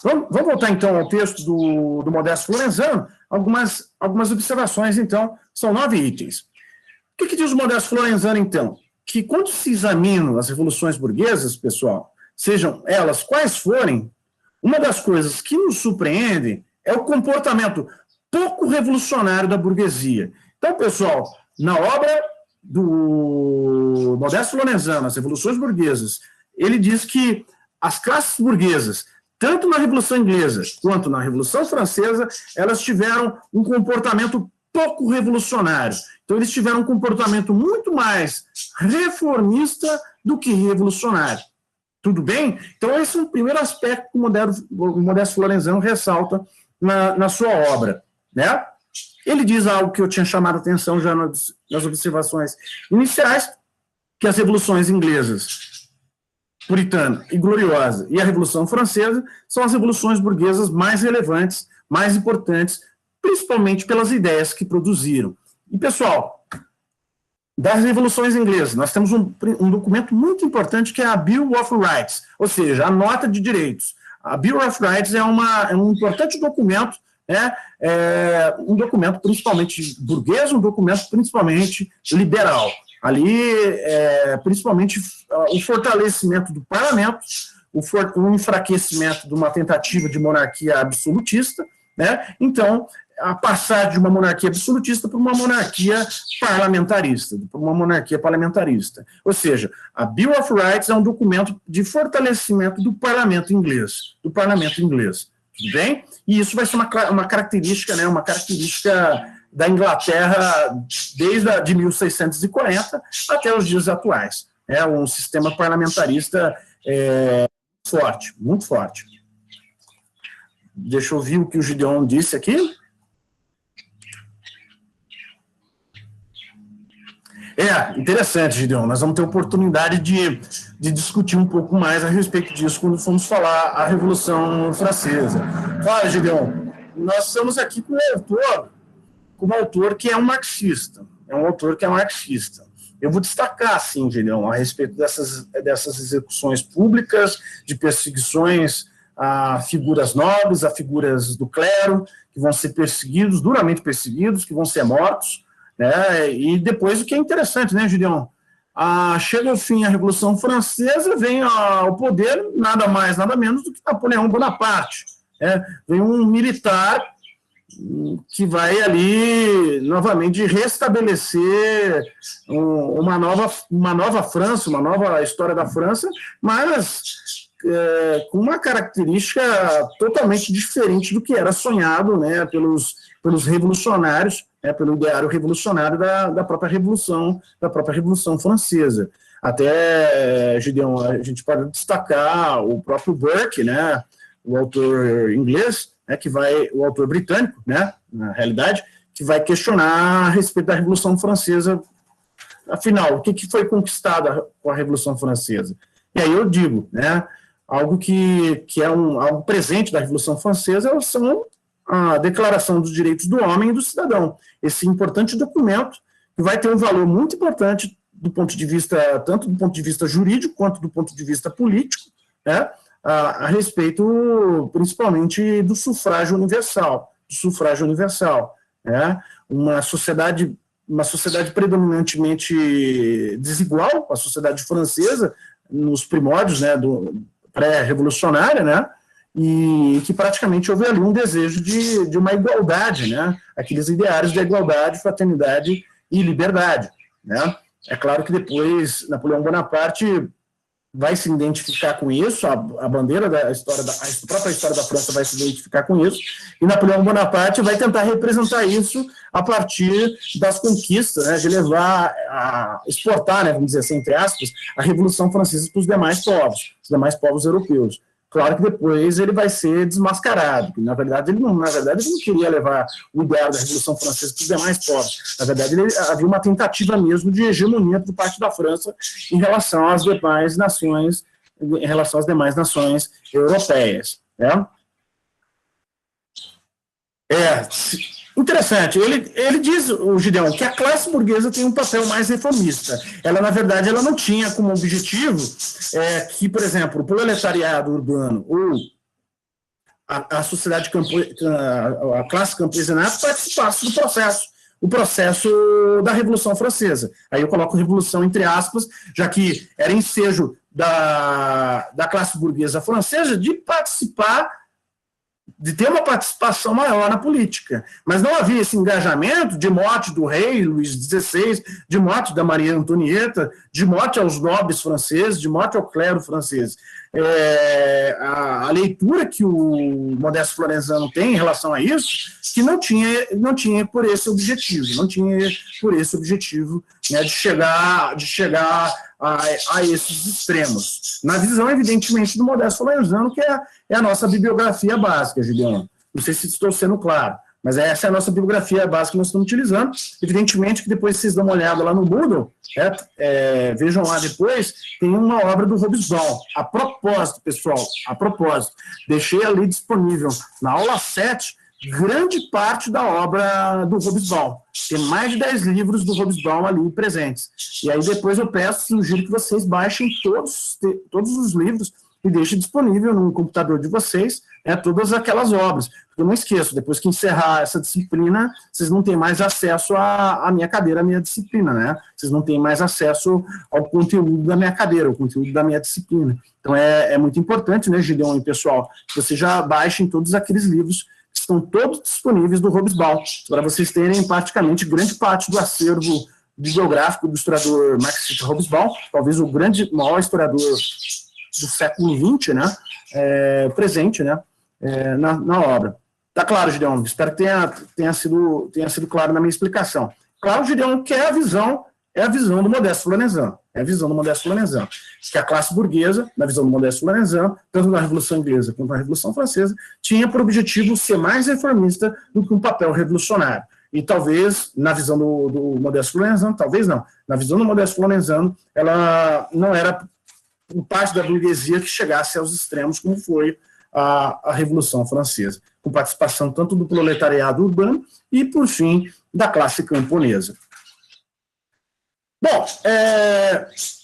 Vamos voltar, então, ao texto do Modesto Florenzano. Algumas observações, então, são 9 itens. O que diz o Modesto Florenzano, então? Que quando se examinam as revoluções burguesas, pessoal, sejam elas quais forem, uma das coisas que nos surpreende é o comportamento pouco revolucionário da burguesia. Então, pessoal, na obra do Modesto Florenzano, As Revoluções Burguesas, ele diz que as classes burguesas, tanto na Revolução Inglesa quanto na Revolução Francesa, elas tiveram um comportamento pouco revolucionário. Então, eles tiveram um comportamento muito mais reformista do que revolucionário. Tudo bem? Então, esse é o primeiro aspecto que o Modesto Florenzano ressalta na sua obra, né? Ele diz algo que eu tinha chamado a atenção já nas observações iniciais, que as revoluções inglesas, puritana e gloriosa, e a Revolução Francesa são as revoluções burguesas mais relevantes, mais importantes, principalmente pelas ideias que produziram. E, pessoal, das revoluções inglesas, nós temos um documento muito importante que é a Bill of Rights, ou seja, a nota de direitos. A Bill of Rights é um importante documento, né, um documento principalmente burguês, um documento principalmente liberal. Ali, principalmente, o fortalecimento do parlamento, o enfraquecimento de uma tentativa de monarquia absolutista, né? Então, a passar de uma monarquia absolutista para uma monarquia parlamentarista, Ou seja, a Bill of Rights é um documento de fortalecimento do parlamento inglês, tudo bem? E isso vai ser uma característica, né, da Inglaterra desde de 1640 até os dias atuais. É um sistema parlamentarista forte, muito forte. Deixa eu ver o que o Gideon disse aqui. Interessante, Gideon. Nós vamos ter oportunidade de discutir um pouco mais a respeito disso quando formos falar a Revolução Francesa. Fala, Gideon. Nós estamos aqui com um autor que é um marxista. Eu vou destacar, assim, Gideon, a respeito dessas execuções públicas, de perseguições a figuras nobres, a figuras do clero, que vão ser perseguidos, duramente perseguidos, que vão ser mortos, né? E depois o que é interessante, né, Gideon? Chega ao fim a Revolução Francesa, vem ao poder nada mais, nada menos do que Napoleão Bonaparte. Vem um militar que vai ali novamente restabelecer uma nova França, uma nova história da França, mas com uma característica totalmente diferente do que era sonhado, né, pelos revolucionários, pelo ideário revolucionário da própria Revolução Francesa. Até, Gideon, a gente pode destacar o próprio Burke, né, o autor inglês, o autor britânico, né, na realidade, que vai questionar a respeito da Revolução Francesa. Afinal, o que foi conquistado com a Revolução Francesa? E aí eu digo, né, algo que é algo presente da Revolução Francesa são a Declaração dos Direitos do Homem e do Cidadão. Esse importante documento que vai ter um valor muito importante do ponto de vista, tanto do ponto de vista jurídico quanto do ponto de vista político, né, a respeito, principalmente, do sufrágio universal, né, uma sociedade predominantemente desigual, a sociedade francesa, nos primórdios, né, do pré-revolucionária, né, e que praticamente houve ali um desejo de uma igualdade, né, aqueles ideários da igualdade, fraternidade e liberdade, né. É claro que depois Napoleão Bonaparte vai se identificar com isso, a bandeira da história, a própria história da França vai se identificar com isso, e Napoleão Bonaparte vai tentar representar isso a partir das conquistas, né, de levar, a exportar, né, vamos dizer assim, entre aspas, a Revolução Francesa para os demais povos europeus. Claro que depois ele vai ser desmascarado, porque na verdade ele não queria levar o ideal da Revolução Francesa para os demais povos. Na verdade, havia uma tentativa mesmo de hegemonia por parte da França em relação às demais nações, europeias. Né? Interessante, ele diz, o Gideon, que a classe burguesa tem um papel mais reformista. Ela, na verdade, ela não tinha como objetivo que, por exemplo, o proletariado urbano ou a sociedade, a classe campesinato participasse do processo da Revolução Francesa. Aí eu coloco revolução entre aspas, já que era ensejo da classe burguesa francesa de participar, de ter uma participação maior na política. Mas não havia esse engajamento de morte do rei Luís XVI, de morte da Maria Antonieta, de morte aos nobres franceses, de morte ao clero francês. A leitura que o Modesto Florenzano tem em relação a isso, que não tinha por esse objetivo, né, de chegar a esses extremos. Na visão, evidentemente, do Modesto Florenzano, que é a nossa bibliografia básica, Gideon. Não sei se estou sendo claro, mas essa é a nossa bibliografia básica que nós estamos utilizando. Evidentemente que depois vocês dão uma olhada lá no Moodle, vejam lá depois, tem uma obra do Hobsbawm. A propósito, pessoal, deixei ali disponível na aula 7, grande parte da obra do Hobsbawm. Tem mais de 10 livros do Hobsbawm ali presentes. E aí depois eu sugiro que vocês baixem todos os livros e deixem disponível no computador de vocês, todas aquelas obras. Eu não esqueço, depois que encerrar essa disciplina, vocês não têm mais acesso à minha cadeira, à minha disciplina, né? Vocês não têm mais acesso ao conteúdo da minha cadeira, ao conteúdo da minha disciplina. Então é muito importante, né, Gideon e pessoal, que vocês já baixem todos aqueles livros que estão todos disponíveis do Hobsbawm, para vocês terem praticamente grande parte do acervo bibliográfico do historiador marxista Hobsbawm, talvez o maior historiador do século XX, né, presente, né, na obra. Tá claro, Gideon? Espero que tenha sido claro na minha explicação. Claro, Gideon, que é a visão do Modesto Florenzano. Que a classe burguesa, na visão do Modesto Florenzano, tanto na Revolução Inglesa quanto na Revolução Francesa, tinha por objetivo ser mais reformista do que um papel revolucionário. E talvez, na visão do Modesto Florenzano, talvez não, na visão do Modesto Florenzano, ela não era parte da burguesia que chegasse aos extremos, como foi a Revolução Francesa, com participação tanto do proletariado urbano e, por fim, da classe camponesa. Bom,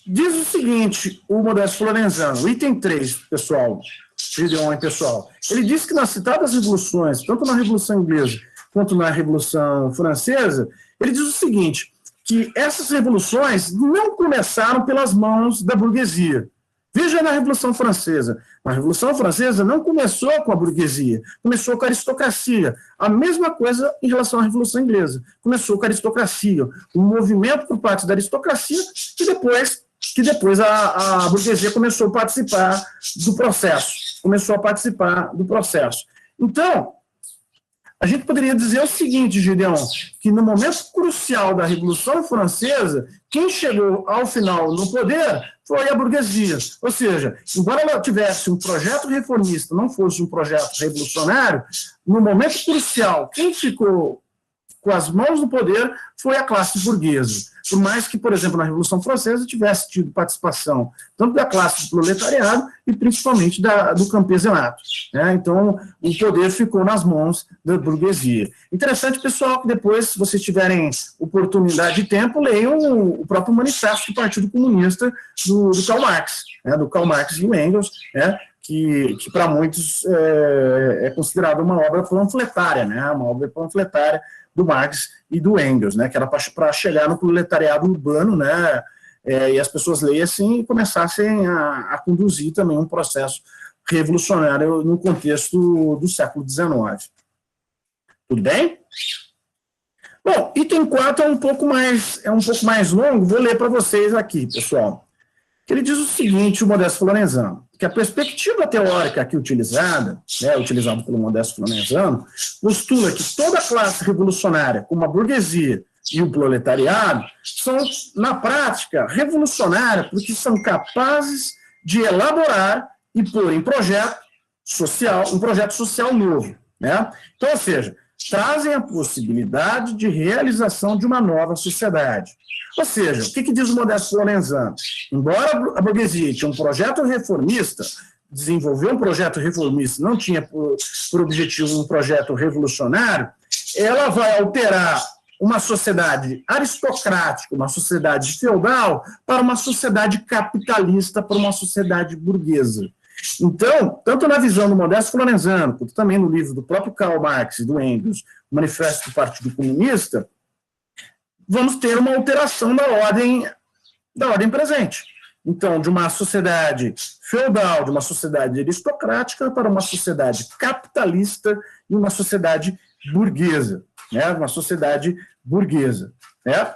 diz o seguinte, o Modesto Florenzano, item 3, pessoal, Gideon e pessoal, ele diz que nas citadas revoluções, tanto na Revolução Inglesa quanto na Revolução Francesa, ele diz o seguinte, que essas revoluções não começaram pelas mãos da burguesia. Veja na Revolução Francesa. A Revolução Francesa não começou com a burguesia, começou com a aristocracia. A mesma coisa em relação à Revolução Inglesa. Começou com a aristocracia, um movimento por parte da aristocracia que depois a burguesia começou a participar do processo. Então, a gente poderia dizer o seguinte, Gideon, que no momento crucial da Revolução Francesa, quem chegou ao final no poder foi a burguesia. Ou seja, embora ela tivesse um projeto reformista, não fosse um projeto revolucionário, no momento crucial, quem ficou com as mãos no poder foi a classe burguesa. Por mais que, por exemplo, na Revolução Francesa tivesse tido participação tanto da classe do proletariado e principalmente do campesinato, né? Então, o poder ficou nas mãos da burguesia. Interessante, pessoal, que depois, se vocês tiverem oportunidade e tempo, leiam o próprio manifesto do Partido Comunista do Karl Marx, né? Do Karl Marx e do Engels, né? Que para muitos é considerada uma obra panfletária, né? Uma obra panfletária do Marx e do Engels, né? Que era para chegar no proletariado urbano, né? E as pessoas lessem e começassem a conduzir também um processo revolucionário no contexto do século XIX. Tudo bem? Bom, item 4 é um pouco mais longo, vou ler para vocês aqui, pessoal. Ele diz o seguinte, o Modesto Florenzano, que a perspectiva teórica aqui utilizada, né, utilizada pelo Modesto Florenzano, postula que toda classe revolucionária, como a burguesia e o proletariado, são, na prática, revolucionárias porque são capazes de elaborar e pôr em um projeto social novo, né? Então, ou seja, trazem a possibilidade de realização de uma nova sociedade. Ou seja, o que diz o Modesto Florenzano? Embora a burguesia tinha um projeto reformista, desenvolver um projeto reformista não tinha por objetivo um projeto revolucionário, ela vai alterar uma sociedade aristocrática, uma sociedade feudal, para uma sociedade capitalista, para uma sociedade burguesa. Então, tanto na visão do Modesto Florenzano, quanto também no livro do próprio Karl Marx e do Engels, o Manifesto do Partido Comunista, vamos ter uma alteração da ordem presente. Então, de uma sociedade feudal, de uma sociedade aristocrática, para uma sociedade capitalista e uma sociedade burguesa, né? Uma sociedade burguesa, né?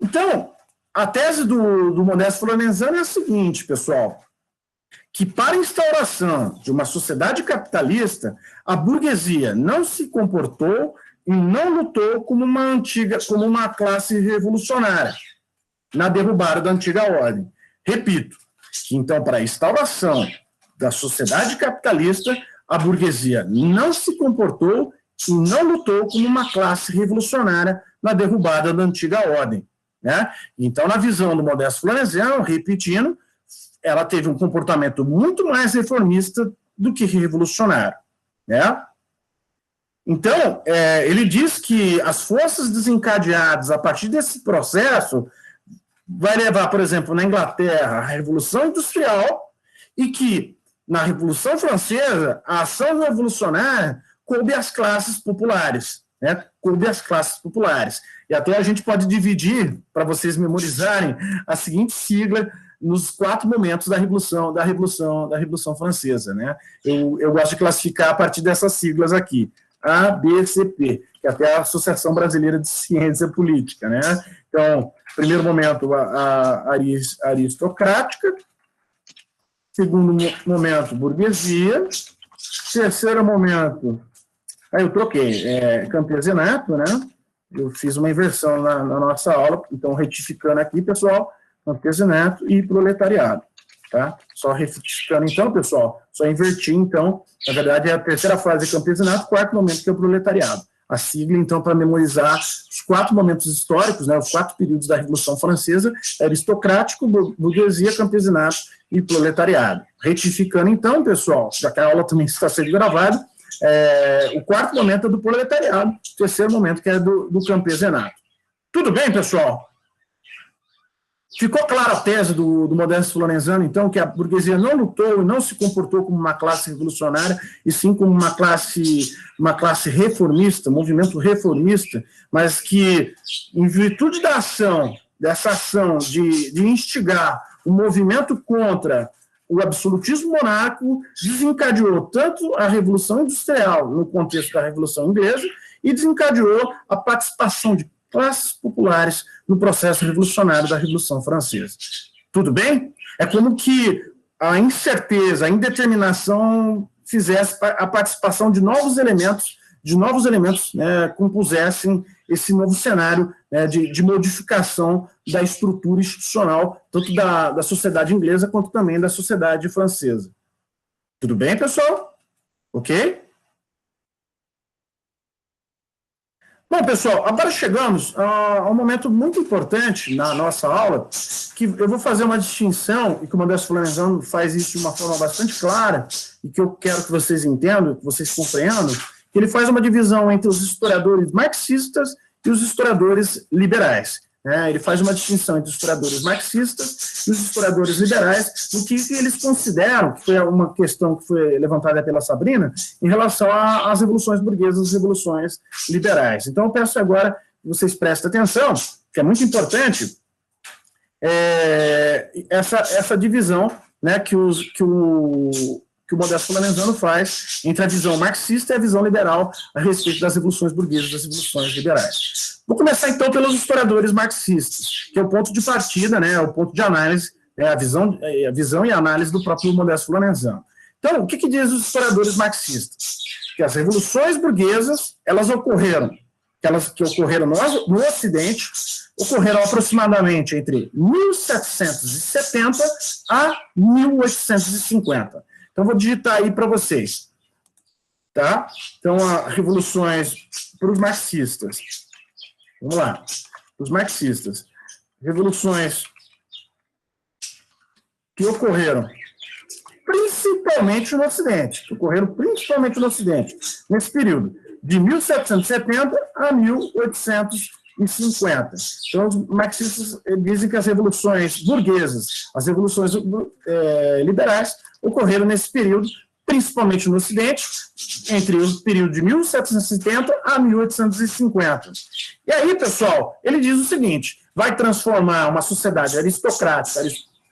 Então, a tese do Modesto Florenzano é a seguinte, pessoal, que para a instauração de uma sociedade capitalista, a burguesia não se comportou e não lutou como uma classe revolucionária na derrubada da antiga ordem. Repito, então, para a instauração da sociedade capitalista, a burguesia não se comportou e não lutou como uma classe revolucionária na derrubada da antiga ordem, né? Então, na visão do Modesto Florenzano, repetindo, ela teve um comportamento muito mais reformista do que revolucionário, né? Então, ele diz que as forças desencadeadas a partir desse processo vai levar, por exemplo, na Inglaterra, a Revolução Industrial, e que, na Revolução Francesa, a ação revolucionária coube às classes populares, né? Coube às classes populares. E até a gente pode dividir, para vocês memorizarem, a seguinte sigla nos 4 momentos da Revolução Francesa, né? Eu gosto de classificar a partir dessas siglas aqui, A, B, C, P, que é até a Associação Brasileira de Ciência Política, né? Então, primeiro momento, a aristocrática, segundo momento, burguesia, terceiro momento, aí eu troquei, campesinato, né? Eu fiz uma inversão na nossa aula, então, retificando aqui, pessoal, campesinato e proletariado, tá? Só retificando, então, pessoal, só inverti, então, na verdade, é a terceira fase é campesinato, quarto momento que é o proletariado. A sigla, então, para memorizar os 4 momentos históricos, né, os 4 períodos da Revolução Francesa, aristocrático, burguesia, campesinato e proletariado. Retificando, então, pessoal, já que a aula também está sendo gravada, o quarto momento é do proletariado, o terceiro momento que é do campesinato. Tudo bem, pessoal? Ficou clara a tese do Modesto Florenzano, então, que a burguesia não lutou e não se comportou como uma classe revolucionária, e sim como uma classe reformista, movimento reformista, mas que, em virtude dessa ação de instigar o movimento contra o absolutismo monárquico, desencadeou tanto a Revolução Industrial, no contexto da Revolução Inglesa, e desencadeou a participação de classes populares no processo revolucionário da Revolução Francesa. Tudo bem? É como que a incerteza, a indeterminação fizesse a participação de novos elementos, né, compusessem esse novo cenário, né, de modificação da estrutura institucional, tanto da sociedade inglesa quanto também da sociedade francesa. Tudo bem, pessoal? Ok? Bom, pessoal, agora chegamos a um momento muito importante na nossa aula, que eu vou fazer uma distinção, e que o Modesto Flanezano faz isso de uma forma bastante clara, e que eu quero que vocês entendam, que vocês compreendam, que ele faz uma divisão entre os historiadores marxistas e os historiadores liberais. Ele faz uma distinção entre os historiadores marxistas e os historiadores liberais, no que eles consideram, que foi uma questão que foi levantada pela Sabrina, em relação às revoluções burguesas, às revoluções liberais. Então, eu peço agora que vocês prestem atenção, que é muito importante, essa divisão, né, que o Modesto Flanezano faz entre a visão marxista e a visão liberal a respeito das revoluções burguesas e das revoluções liberais. Vou começar, então, pelos historiadores marxistas, que é o ponto de partida, né, o ponto de análise, a visão e a análise do próprio Modesto Flanezano. Então, o que diz os historiadores marxistas? Que as revoluções burguesas, elas ocorreram, que ocorreram no Ocidente, ocorreram aproximadamente entre 1770 a 1850. Então, vou digitar aí para vocês. Tá? Então, revoluções para os marxistas. Vamos lá. Os marxistas. Revoluções que ocorreram principalmente no Ocidente. Nesse período, de 1770 a 1850. Então, os marxistas dizem que as revoluções burguesas, as revoluções liberais, ocorreram nesse período, principalmente no Ocidente, entre o período de 1770 a 1850. E aí, pessoal, ele diz o seguinte, vai transformar uma sociedade aristocrática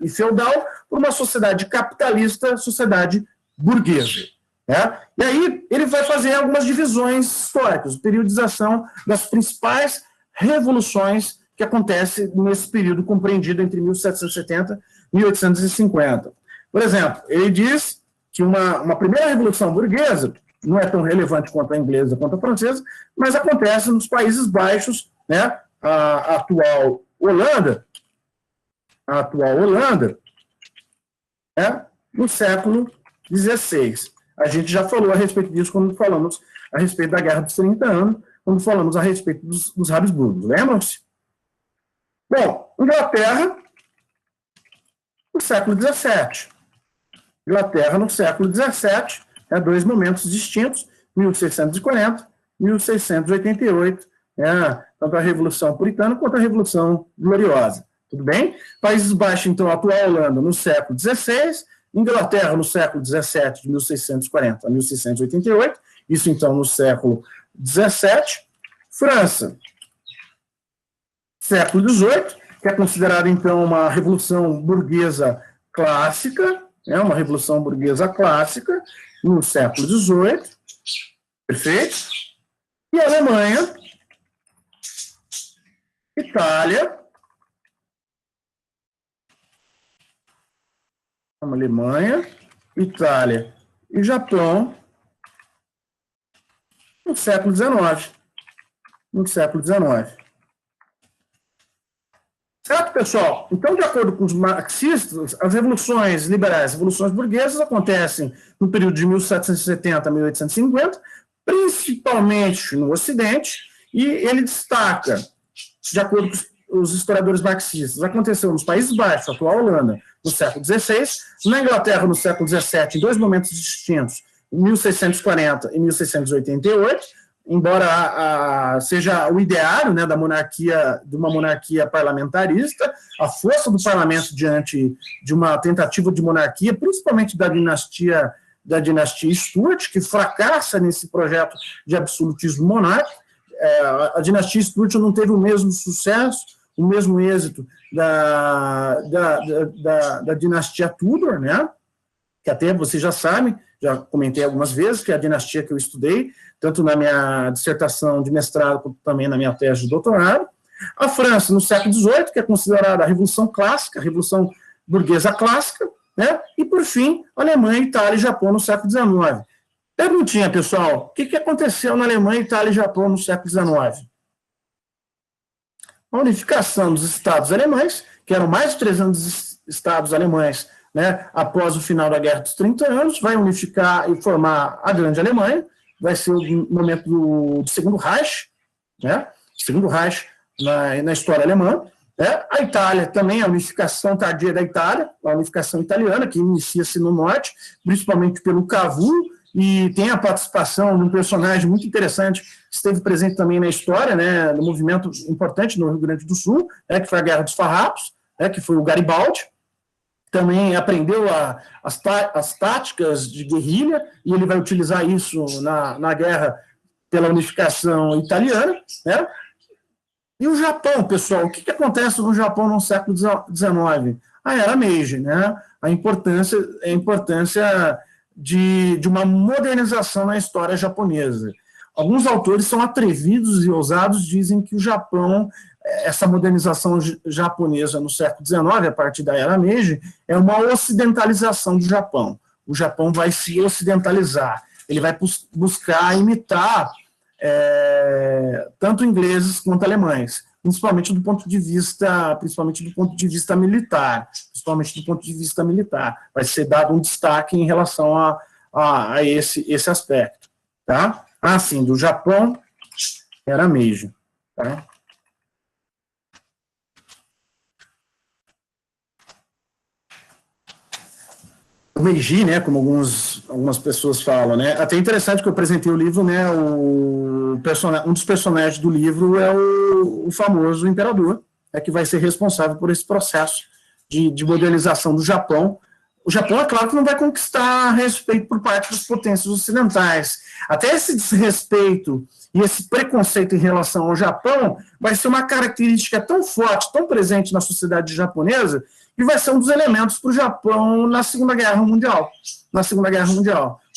e feudal por uma sociedade capitalista, sociedade burguesa. Né? E aí, ele vai fazer algumas divisões históricas, periodização das principais revoluções que acontecem nesse período compreendido entre 1770 e 1850. Por exemplo, ele diz que uma primeira revolução burguesa não é tão relevante quanto a inglesa, quanto a francesa, mas acontece nos Países Baixos, né? A atual Holanda, né? No século XVI. A gente já falou a respeito disso quando falamos a respeito da Guerra dos 30 Anos, quando falamos a respeito dos Habsburgos. Lembram-se? Bom, Inglaterra, no século XVII. Inglaterra, no século XVII, dois momentos distintos, 1640 e 1688, tanto a Revolução Puritana quanto a Revolução Gloriosa. Tudo bem? Países Baixos, então, a atual Holanda, no século XVI, Inglaterra, no século XVII, de 1640 a 1688, isso, então, no século XVII. França, século XVIII, que é considerada, então, uma revolução burguesa clássica, uma revolução burguesa clássica, no século XVIII, perfeito? E a Alemanha, Itália, e Japão, no século XIX. Certo, pessoal? Então, de acordo com os marxistas, as revoluções liberais, as revoluções burguesas acontecem no período de 1770 a 1850, principalmente no Ocidente, e ele destaca, de acordo com os historiadores marxistas, aconteceu nos Países Baixos, atual Holanda, no século XVI, na Inglaterra, no século XVII, em dois momentos distintos, 1640 e 1688, embora seja o ideário, né, da monarquia, de uma monarquia parlamentarista, a força do parlamento diante de uma tentativa de monarquia, principalmente da dinastia Stuart, que fracassa nesse projeto de absolutismo monárquico. A dinastia Stuart não teve o mesmo sucesso, o mesmo êxito da dinastia Tudor, né, que até vocês já sabem, já comentei algumas vezes, que é a dinastia que eu estudei, tanto na minha dissertação de mestrado, quanto também na minha tese de doutorado. A França, no século XVIII, que é considerada a Revolução Clássica, a Revolução Burguesa Clássica, né? E, por fim, Alemanha, Itália e Japão no século XIX. Perguntinha, pessoal, o que aconteceu na Alemanha, Itália e Japão no século XIX? A unificação dos estados alemães, que eram mais de 300 estados alemães, né, após o final da Guerra dos 30 Anos, vai unificar e formar a Grande Alemanha, vai ser o momento do Segundo Reich, né? Segundo Reich na história alemã. A Itália também, a unificação tardia da Itália, a unificação italiana, que inicia-se no norte, principalmente pelo Cavour, e tem a participação de um personagem muito interessante, que esteve presente também na história, né, no movimento importante no Rio Grande do Sul, que foi a Guerra dos Farrapos, que foi o Garibaldi. Também aprendeu as táticas de guerrilha, e ele vai utilizar isso na guerra pela unificação italiana, né? E o Japão, pessoal, o que acontece no Japão no século XIX? A Era Meiji, né? A importância de uma modernização na história japonesa. Alguns autores são atrevidos e ousados, dizem que o Japão, essa modernização japonesa no século XIX, a partir da Era Meiji, é uma ocidentalização do Japão. O Japão vai se ocidentalizar, ele vai buscar imitar tanto ingleses quanto alemães, principalmente do ponto de vista militar, vai ser dado um destaque em relação a esse aspecto, tá? Sim, do Japão, Era Meiji, tá? O Meiji, né, como algumas pessoas falam, né, até interessante que eu apresentei o livro, né, um dos personagens do livro é o famoso imperador, que vai ser responsável por esse processo de modernização do Japão. O Japão, é claro que não vai conquistar respeito por parte das potências ocidentais. Até esse desrespeito e esse preconceito em relação ao Japão vai ser uma característica tão forte, tão presente na sociedade japonesa, que vai ser um dos elementos para o Japão na Segunda Guerra Mundial. Os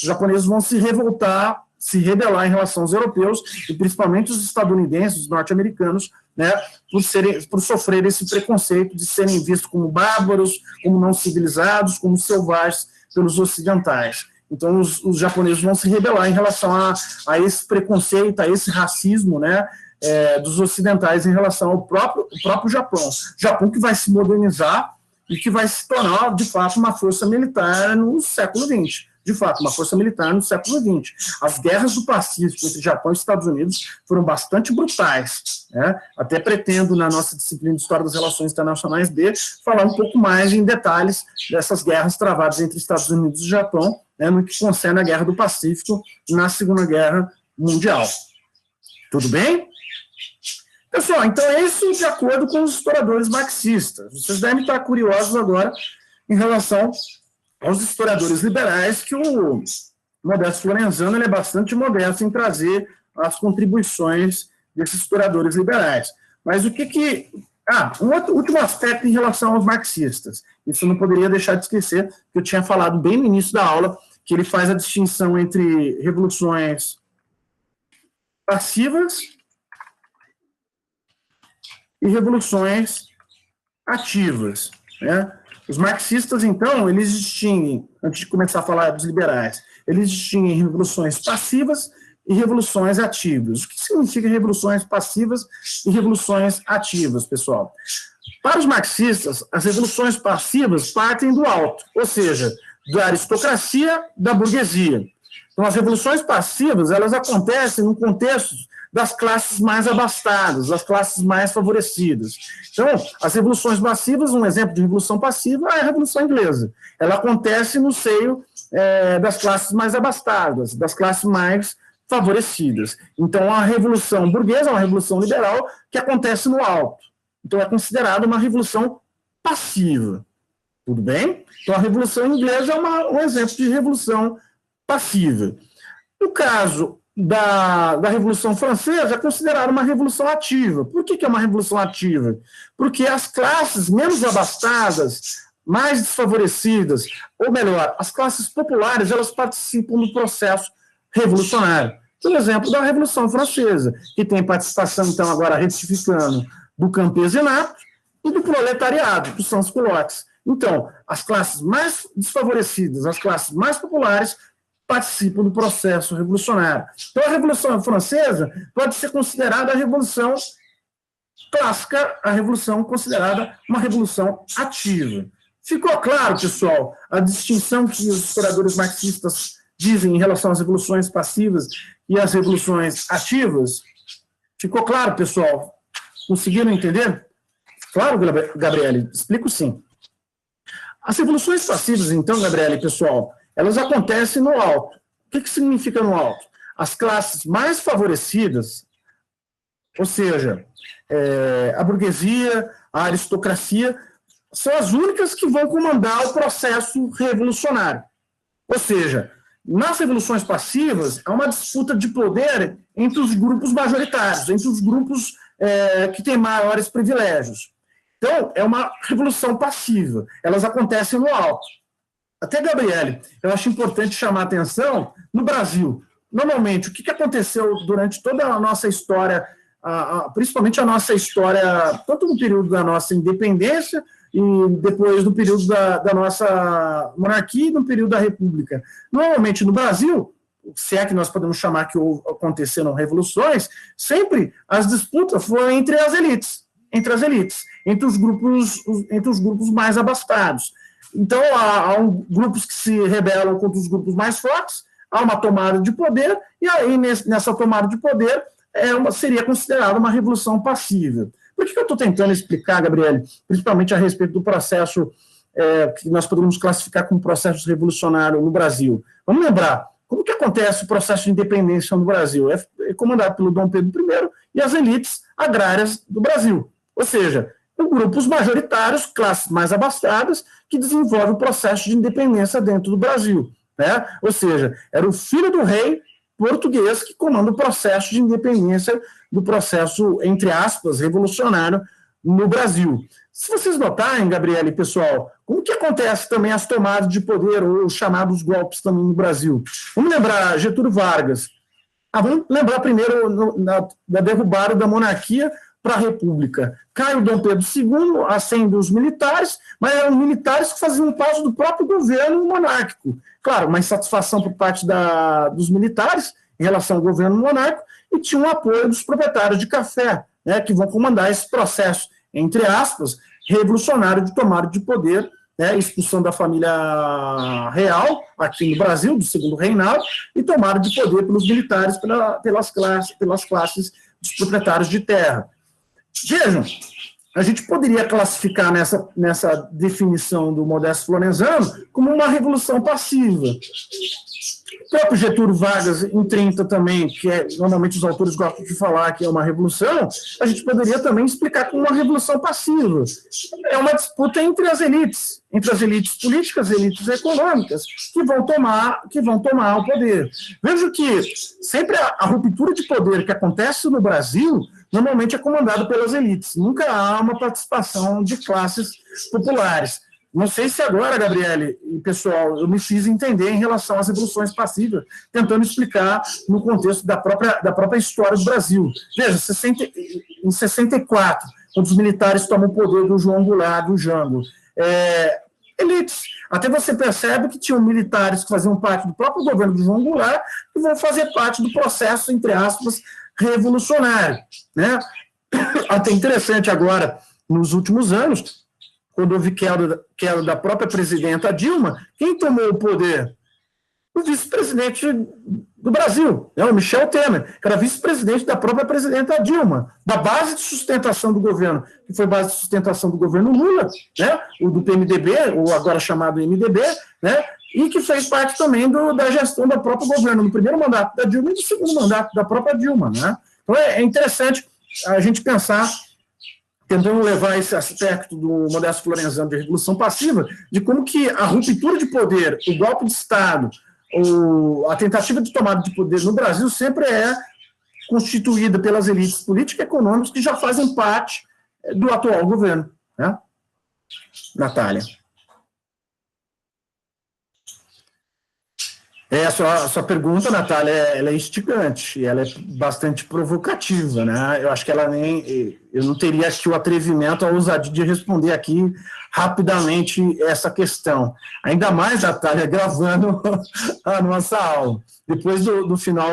japoneses vão se rebelar em relação aos europeus, e principalmente os estadunidenses, os norte-americanos, né, por sofrer esse preconceito de serem vistos como bárbaros, como não civilizados, como selvagens pelos ocidentais. Então, os japoneses vão se rebelar em relação a esse preconceito, a esse racismo, né, dos ocidentais em relação ao próprio Japão. Japão que vai se modernizar e que vai se tornar, de fato, uma força militar no século XX. As guerras do Pacífico entre Japão e Estados Unidos foram bastante brutais, né? Até pretendo, na nossa disciplina de História das Relações Internacionais B, falar um pouco mais em detalhes dessas guerras travadas entre Estados Unidos e Japão, né, no que concerne a Guerra do Pacífico na Segunda Guerra Mundial. Tudo bem? Pessoal, então é isso de acordo com os historiadores marxistas. Vocês devem estar curiosos agora em relação aos historiadores liberais, que o Modesto Florenzano ele é bastante modesto em trazer as contribuições desses historiadores liberais. Mas o que... um último aspecto em relação aos marxistas. Isso eu não poderia deixar de esquecer, que eu tinha falado bem no início da aula, que ele faz a distinção entre revoluções passivas e revoluções ativas, né? Os marxistas, então, eles distinguem, antes de começar a falar dos liberais, eles distinguem revoluções passivas e revoluções ativas. O que significa revoluções passivas e revoluções ativas, pessoal? Para os marxistas, as revoluções passivas partem do alto, ou seja, da aristocracia, da burguesia. Então, as revoluções passivas, elas acontecem no contexto das classes mais abastadas, das classes mais favorecidas. Então, as revoluções passivas, um exemplo de revolução passiva é a Revolução Inglesa. Ela acontece no seio das classes mais abastadas, das classes mais favorecidas. Então, a Revolução Burguesa é uma revolução liberal que acontece no alto. Então, é considerada uma revolução passiva. Tudo bem? Então, a Revolução Inglesa é um exemplo de revolução passiva. No caso da Revolução Francesa, é considerada uma revolução ativa. Por que é uma revolução ativa? Porque as classes menos abastadas, mais desfavorecidas, ou melhor, as classes populares, elas participam do processo revolucionário. Por exemplo, da Revolução Francesa, que tem participação, então, agora retificando, do campesinato e do proletariado, que são os culotes. Então, as classes mais desfavorecidas, as classes mais populares, participam do processo revolucionário. Então, a Revolução Francesa pode ser considerada a revolução clássica, a revolução considerada uma revolução ativa. Ficou claro, pessoal, a distinção que os historiadores marxistas dizem em relação às revoluções passivas e às revoluções ativas? Ficou claro, pessoal? Conseguiram entender? Claro, Gabriele, explico sim. As revoluções passivas, então, Gabriele, pessoal, elas acontecem no alto. O que significa no alto? As classes mais favorecidas, ou seja, a burguesia, a aristocracia, são as únicas que vão comandar o processo revolucionário. Ou seja, nas revoluções passivas, há uma disputa de poder entre os grupos majoritários, entre os grupos que têm maiores privilégios. Então, é uma revolução passiva. Elas acontecem no alto. Até, Gabriele, eu acho importante chamar a atenção no Brasil. Normalmente, o que aconteceu durante toda a nossa história, principalmente a nossa história, tanto no período da nossa independência e depois do período da nossa monarquia e no período da república. Normalmente, no Brasil, se é que nós podemos chamar que aconteceram revoluções, sempre as disputas foram entre as elites, entre os grupos mais abastados. Então, há grupos que se rebelam contra os grupos mais fortes, há uma tomada de poder, e aí, nessa tomada de poder, seria considerada uma revolução passiva. Por que eu estou tentando explicar, Gabriele, principalmente a respeito do processo que nós poderíamos classificar como processo revolucionário no Brasil? Vamos lembrar, como que acontece o processo de independência no Brasil? É comandado pelo Dom Pedro I e as elites agrárias do Brasil. Ou seja, grupos majoritários, classes mais abastadas, que desenvolvem o processo de independência dentro do Brasil. Né? Ou seja, era o filho do rei português que comanda o processo de independência do processo, entre aspas, revolucionário no Brasil. Se vocês notarem, Gabriele, pessoal, como que acontece também as tomadas de poder ou os chamados golpes também no Brasil? Vamos lembrar Getúlio Vargas. Vamos lembrar primeiro da derrubada da monarquia para a República. Cai o Dom Pedro II, ascende os militares, mas eram militares que faziam parte do próprio governo monárquico. Claro, uma insatisfação por parte dos militares em relação ao governo monárquico e tinha o apoio dos proprietários de café, né, que vão comandar esse processo, entre aspas, revolucionário de tomada de poder, né, expulsão da família real aqui no Brasil, do segundo reinado, e tomada de poder pelos militares, pelas classes dos proprietários de terra. Vejam, a gente poderia classificar nessa definição do Modesto Florenzano como uma revolução passiva. O próprio Getúlio Vargas, em 30 também, que normalmente os autores gostam de falar que é uma revolução, a gente poderia também explicar como uma revolução passiva. É uma disputa entre as elites políticas, elites econômicas, que vão tomar o poder. Vejo que sempre a ruptura de poder que acontece no Brasil normalmente é comandado pelas elites. Nunca há uma participação de classes populares. Não sei se agora, Gabriele e pessoal, eu me fiz entender em relação às revoluções passivas, tentando explicar no contexto da própria história do Brasil. Veja, em 64, quando os militares tomam o poder do João Goulart, do Jango, elites. Até você percebe que tinham militares que faziam parte do próprio governo do João Goulart e vão fazer parte do processo, entre aspas, revolucionário. Né? Até interessante agora, nos últimos anos, quando houve queda da própria presidenta Dilma, quem tomou o poder? O vice-presidente do Brasil, o Michel Temer, que era vice-presidente da própria presidenta Dilma, da base de sustentação do governo, que foi base de sustentação do governo Lula, né, o do PMDB, ou agora chamado MDB, né, e que fez parte também da gestão do próprio governo, no primeiro mandato da Dilma e no segundo mandato da própria Dilma. Né? Então é interessante a gente pensar, tentando levar esse aspecto do Modesto Florenzano de revolução passiva, de como que a ruptura de poder, o golpe de Estado, a tentativa de tomada de poder no Brasil sempre é constituída pelas elites políticas e econômicas que já fazem parte do atual governo. Né? Natália. A sua pergunta, Natália, ela é instigante, ela é bastante provocativa, né? Eu acho que eu não teria aqui o atrevimento, a ousadia de responder aqui rapidamente essa questão. Ainda mais, Natália, gravando a nossa aula. Depois do final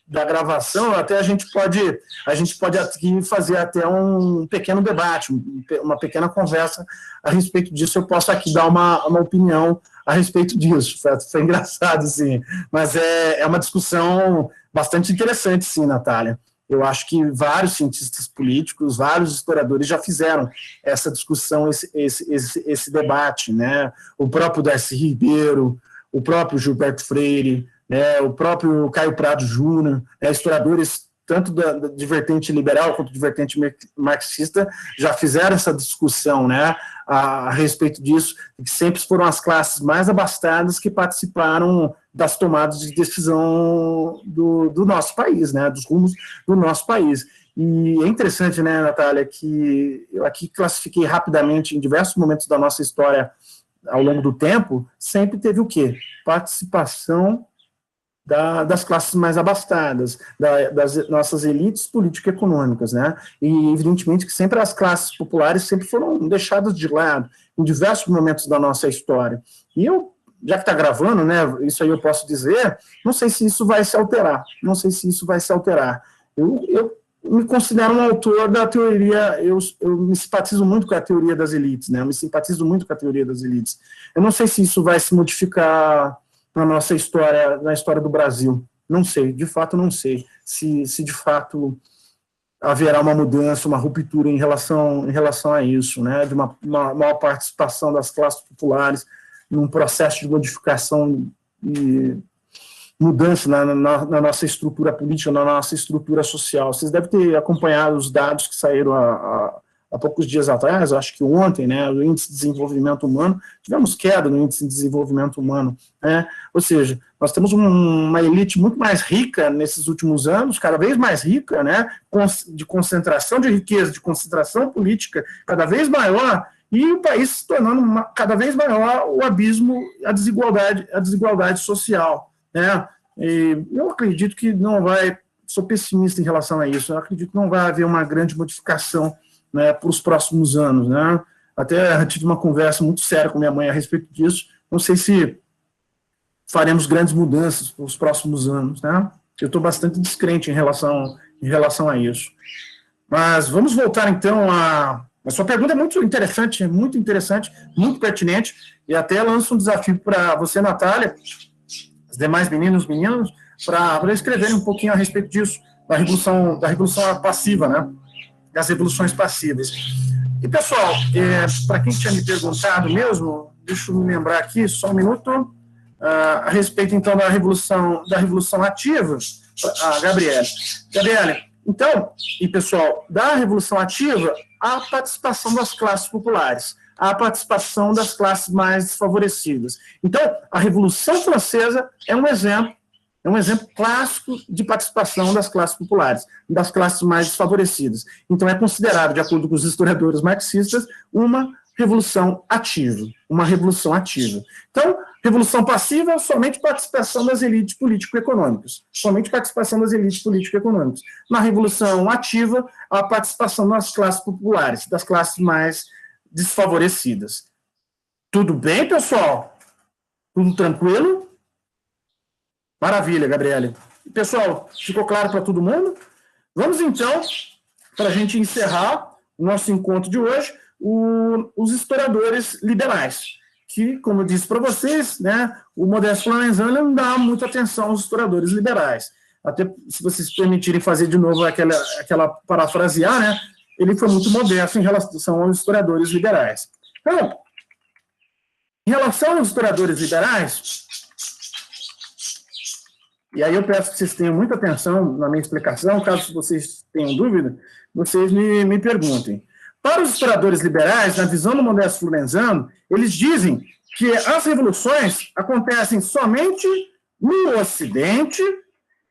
da gravação, até a gente pode aqui fazer até um pequeno debate, uma pequena conversa a respeito disso. Eu posso aqui dar uma opinião a respeito disso. Foi engraçado, sim. Mas é uma discussão bastante interessante, sim, Natália. Eu acho que vários cientistas políticos, vários historiadores já fizeram essa discussão, esse debate, né? O próprio Darcy Ribeiro, o próprio Gilberto Freire, né? O próprio Caio Prado Júnior, historiadores tanto de vertente liberal quanto de vertente marxista, já fizeram essa discussão, né, a respeito disso, que sempre foram as classes mais abastadas que participaram das tomadas de decisão do nosso país, né, dos rumos do nosso país. E é interessante, né, Natália, que eu aqui classifiquei rapidamente em diversos momentos da nossa história ao longo do tempo, sempre teve o quê? Participação das classes mais abastadas, das nossas elites político-econômicas, né? E, evidentemente, que sempre as classes populares sempre foram deixadas de lado em diversos momentos da nossa história. E eu, já que está gravando, né, isso aí eu posso dizer, não sei se isso vai se alterar, não sei se isso vai se alterar. Eu me considero um autor da teoria, eu me simpatizo muito com a teoria das elites, né? Eu me simpatizo muito com a teoria das elites. Eu não sei se isso vai se modificar na nossa história, na história do Brasil. Não sei, de fato não sei se de fato haverá uma mudança, uma ruptura em relação a isso, né, de uma maior participação das classes populares num processo de modificação e mudança na nossa estrutura política, na nossa estrutura social. Vocês devem ter acompanhado os dados que saíram há poucos dias atrás, acho que ontem, né, o índice de desenvolvimento humano, tivemos queda no índice de desenvolvimento humano, né, ou seja, nós temos uma elite muito mais rica nesses últimos anos, cada vez mais rica, né, de concentração de riqueza, de concentração política cada vez maior, e o país se tornando cada vez maior o abismo, a desigualdade social, né, e eu acredito que não vai, sou pessimista em relação a isso, eu acredito que não vai haver uma grande modificação, né, para os próximos anos, né? Até tive uma conversa muito séria com minha mãe a respeito disso. Não sei se faremos grandes mudanças para os próximos anos, né? Eu estou bastante descrente em relação a isso. Mas vamos voltar então a sua pergunta é muito interessante, muito pertinente, e até lanço um desafio para você, Natália, os demais meninos, para escreverem um pouquinho a respeito disso, da revolução passiva, né? Das revoluções passivas. E, pessoal, para quem tinha me perguntado mesmo, deixa eu me lembrar aqui, só um minuto, a respeito, então, da revolução ativa, a Gabriele, então, e, pessoal, da revolução ativa, a participação das classes populares, a participação das classes mais desfavorecidas. Então, a Revolução Francesa é um exemplo clássico de participação das classes populares, das classes mais desfavorecidas. Então, é considerado, de acordo com os historiadores marxistas, uma revolução ativa. Então, revolução passiva, somente participação das elites político-econômicas. Na revolução ativa, a participação das classes populares, das classes mais desfavorecidas. Tudo bem, pessoal? Tudo tranquilo? Maravilha, Gabriele. Pessoal, ficou claro para todo mundo? Vamos, então, para a gente encerrar o nosso encontro de hoje, os historiadores liberais, que, como eu disse para vocês, né, o Modesto Lorenzano não dá muita atenção aos historiadores liberais. Até, se vocês permitirem fazer de novo aquela parafrasear, né, ele foi muito modesto em relação aos historiadores liberais. Então, em relação aos historiadores liberais, e aí eu peço que vocês tenham muita atenção na minha explicação, caso vocês tenham dúvida, vocês me perguntem. Para os historiadores liberais, na visão do Modesto Lorenzano, eles dizem que as revoluções acontecem somente no Ocidente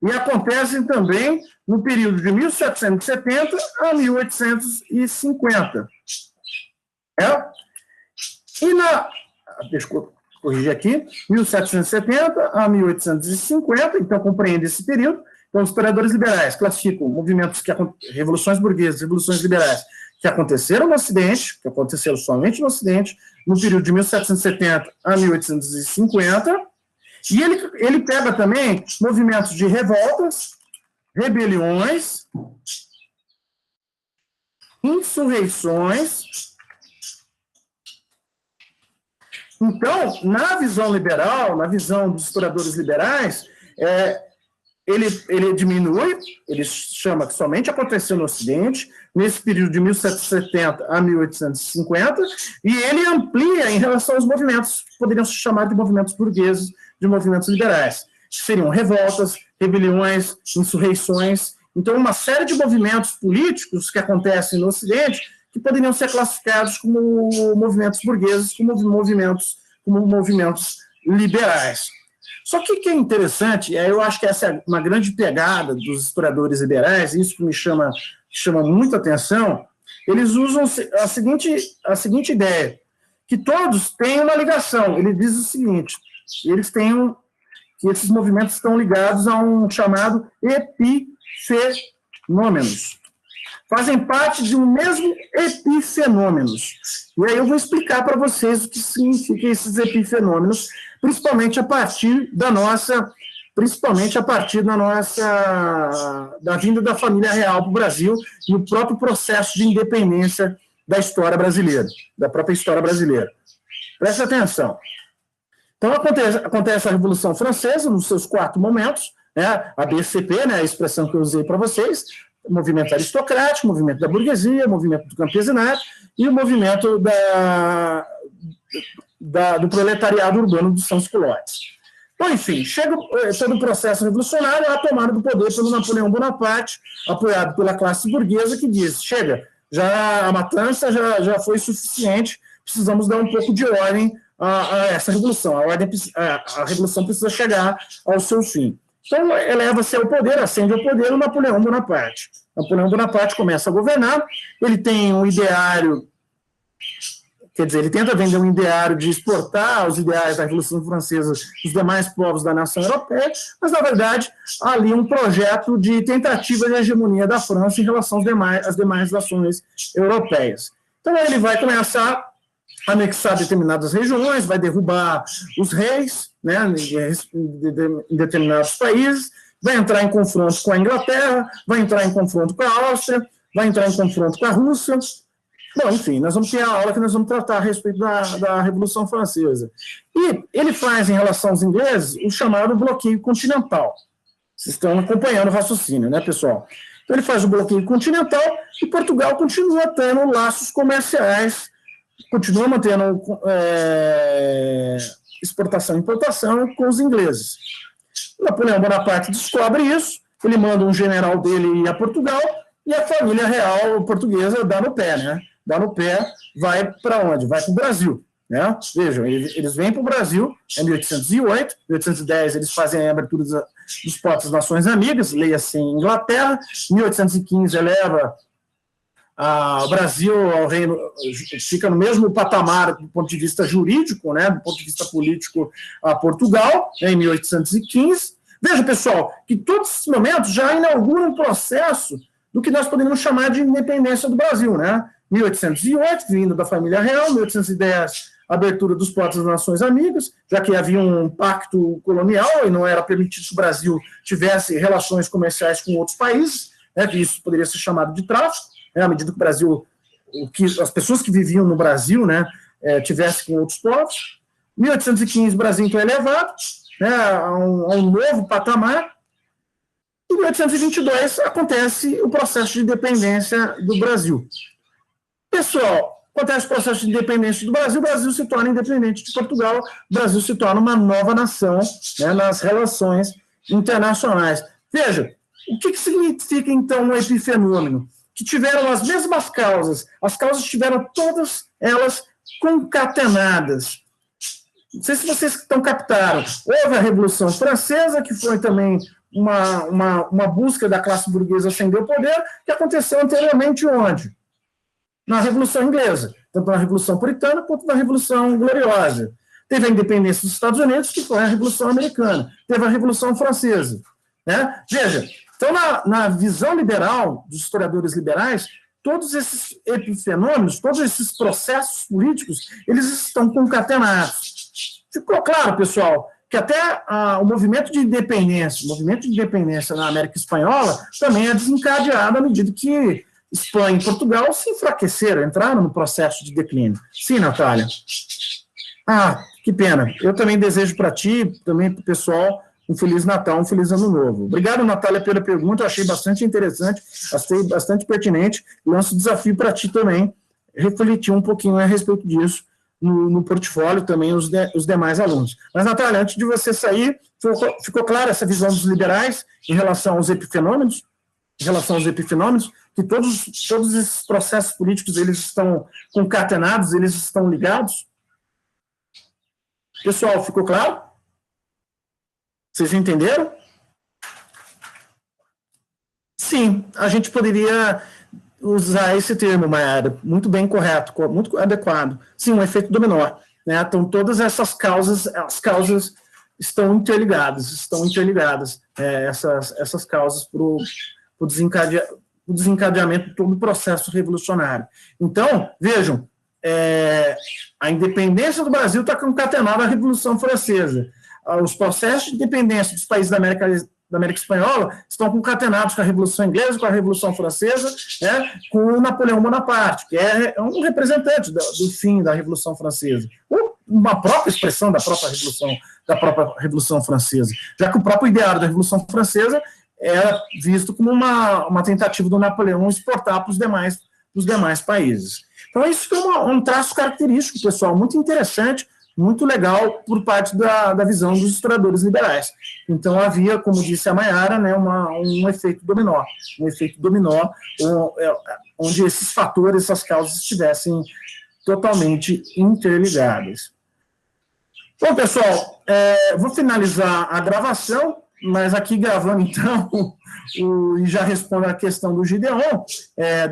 e acontecem também no período de 1770 a 1850. Deixa eu corrigir aqui, 1770 a 1850, então compreende esse período. Então, os historiadores liberais classificam movimentos revoluções burguesas, revoluções liberais, que aconteceram no Ocidente, que aconteceram somente no Ocidente, no período de 1770 a 1850, e ele pega também movimentos de revoltas, rebeliões, insurreições. Então, na visão liberal, na visão dos historiadores liberais, ele diminui, ele chama que somente aconteceu no Ocidente, nesse período de 1770 a 1850, e ele amplia em relação aos movimentos que poderiam se chamar de movimentos burgueses, de movimentos liberais, que seriam revoltas, rebeliões, insurreições. Então, uma série de movimentos políticos que acontecem no Ocidente que poderiam ser classificados como movimentos burgueses, como movimentos liberais. Só que o que é interessante, eu acho que essa é uma grande pegada dos historiadores liberais, isso que me chama muita atenção, eles usam a seguinte ideia, que todos têm uma ligação. Ele diz o seguinte, que esses movimentos estão ligados a um chamado epifenômenos. Fazem parte de um mesmo epifenômenos. E aí eu vou explicar para vocês o que significa esses epifenômenos, principalmente a partir da vinda da família real para o Brasil e o próprio processo de independência da história brasileira, da própria história brasileira. Preste atenção. Então, acontece a Revolução Francesa, nos seus 4 momentos, né, a BCP, né, a expressão que eu usei para vocês, o movimento aristocrático, o movimento da burguesia, o movimento do campesinato e o movimento do proletariado urbano dos Sãos Culotes. Então, enfim, chega todo o processo revolucionário, a tomada do poder pelo Napoleão Bonaparte, apoiado pela classe burguesa, que diz, chega, a matança já foi suficiente, precisamos dar um pouco de ordem a essa revolução. A revolução precisa chegar ao seu fim. Então, eleva-se ao poder, ascende ao poder o Napoleão Bonaparte. Napoleão Bonaparte começa a governar, ele tem um ideário, quer dizer, ele tenta vender um ideário de exportar os ideais da Revolução Francesa dos demais povos da nação europeia, mas, na verdade, há ali um projeto de tentativa de hegemonia da França em relação às demais nações europeias. Então, ele vai começar a anexar determinadas regiões, vai derrubar os reis, né, em determinados países, vai entrar em confronto com a Inglaterra, vai entrar em confronto com a Áustria, vai entrar em confronto com a Rússia. Bom, enfim, nós vamos ter a aula que nós vamos tratar a respeito da Revolução Francesa. E ele faz, em relação aos ingleses, o chamado bloqueio continental. Vocês estão acompanhando o raciocínio, né, pessoal? Então, ele faz o bloqueio continental e Portugal continua tendo laços comerciais, continua mantendo exportação e importação com os ingleses. Napoleão Bonaparte descobre isso, ele manda um general dele ir a Portugal e a família real portuguesa dá no pé, né? Dá no pé, vai para onde? Vai para o Brasil, né? Vejam, eles vêm para o Brasil em 1808, em 1810 eles fazem a abertura dos portos das Nações Amigas, leia-se em Inglaterra, em 1815 eleva o Brasil ao reino, fica no mesmo patamar do ponto de vista jurídico, né, do ponto de vista político, a Portugal, né, em 1815. Veja, pessoal, que todos esses momentos já inauguram um processo do que nós podemos chamar de independência do Brasil, né? 1808, vindo da família real, 1810, abertura dos portos das Nações Amigas, já que havia um pacto colonial e não era permitido que o Brasil tivesse relações comerciais com outros países, né, que isso poderia ser chamado de tráfico. À medida que o Brasil, as pessoas que viviam no Brasil, né, tivessem com outros povos. 1815, o Brasil então é elevado, né, a um novo patamar. Em 1822 acontece o processo de independência do Brasil. Pessoal, acontece o processo de independência do Brasil, o Brasil se torna independente de Portugal, o Brasil se torna uma nova nação, né, nas relações internacionais. Veja, o que significa então um epifenômeno? Que tiveram as mesmas causas, as causas tiveram todas elas concatenadas. Não sei se vocês estão captaram. Houve a Revolução Francesa, que foi também uma busca da classe burguesa ascender ao poder, que aconteceu anteriormente onde? Na Revolução Inglesa, tanto na Revolução Puritana quanto na Revolução Gloriosa. Teve a independência dos Estados Unidos, que foi a Revolução Americana. Teve a Revolução Francesa. Né? Veja, então, na visão liberal, dos historiadores liberais, todos esses epifenômenos, todos esses processos políticos, eles estão concatenados. Ficou claro, pessoal, que até o movimento de independência na América Espanhola também é desencadeado à medida que Espanha e Portugal se enfraqueceram, entraram no processo de declínio. Sim, Natália? Ah, que pena. Eu também desejo para ti, também para o pessoal, um Feliz Natal, um Feliz Ano Novo. Obrigado, Natália, pela pergunta, eu achei bastante interessante, achei bastante pertinente, lanço o desafio para ti também, refletir um pouquinho a respeito disso no portfólio, também os demais alunos. Mas, Natália, antes de você sair, ficou clara essa visão dos liberais em relação aos epifenômenos? Em relação aos epifenômenos, que todos esses processos políticos, eles estão concatenados, eles estão ligados? Pessoal, ficou claro? Vocês entenderam? Sim, a gente poderia usar esse termo, Mayara, muito bem correto, muito adequado. Sim, um efeito dominó. Né? Então, todas essas causas, as causas estão interligadas, essas causas para o desencadeamento de todo o processo revolucionário. Então, vejam, a independência do Brasil está concatenada à Revolução Francesa. Os processos de independência dos países da América Espanhola estão concatenados com a Revolução Inglesa, com a Revolução Francesa, né, com o Napoleão Bonaparte, que é um representante do fim da Revolução Francesa, ou uma própria expressão da própria Revolução Francesa, já que o próprio ideário da Revolução Francesa era visto como uma tentativa do Napoleão exportar para os demais países. Então, isso é um traço característico, pessoal, muito interessante, muito legal por parte da visão dos historiadores liberais. Então, havia, como disse a Mayara, né, um efeito dominó, onde esses fatores, essas causas estivessem totalmente interligadas. Bom, pessoal, vou finalizar a gravação, mas aqui gravando, então, e já respondo a questão do Gideon,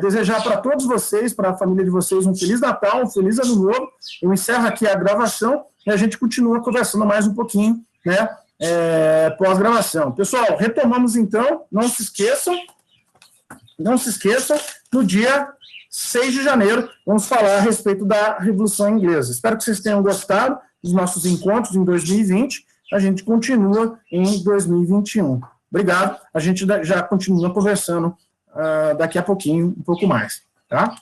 desejar para todos vocês, para a família de vocês, um Feliz Natal, um Feliz Ano Novo. Eu encerro aqui a gravação e a gente continua conversando mais um pouquinho, né, pós-gravação. Pessoal, retomamos então, não se esqueçam, no dia 6 de janeiro, vamos falar a respeito da Revolução Inglesa. Espero que vocês tenham gostado dos nossos encontros em 2020, a gente continua em 2021. Obrigado, a gente já continua conversando daqui a pouquinho, um pouco mais, tá?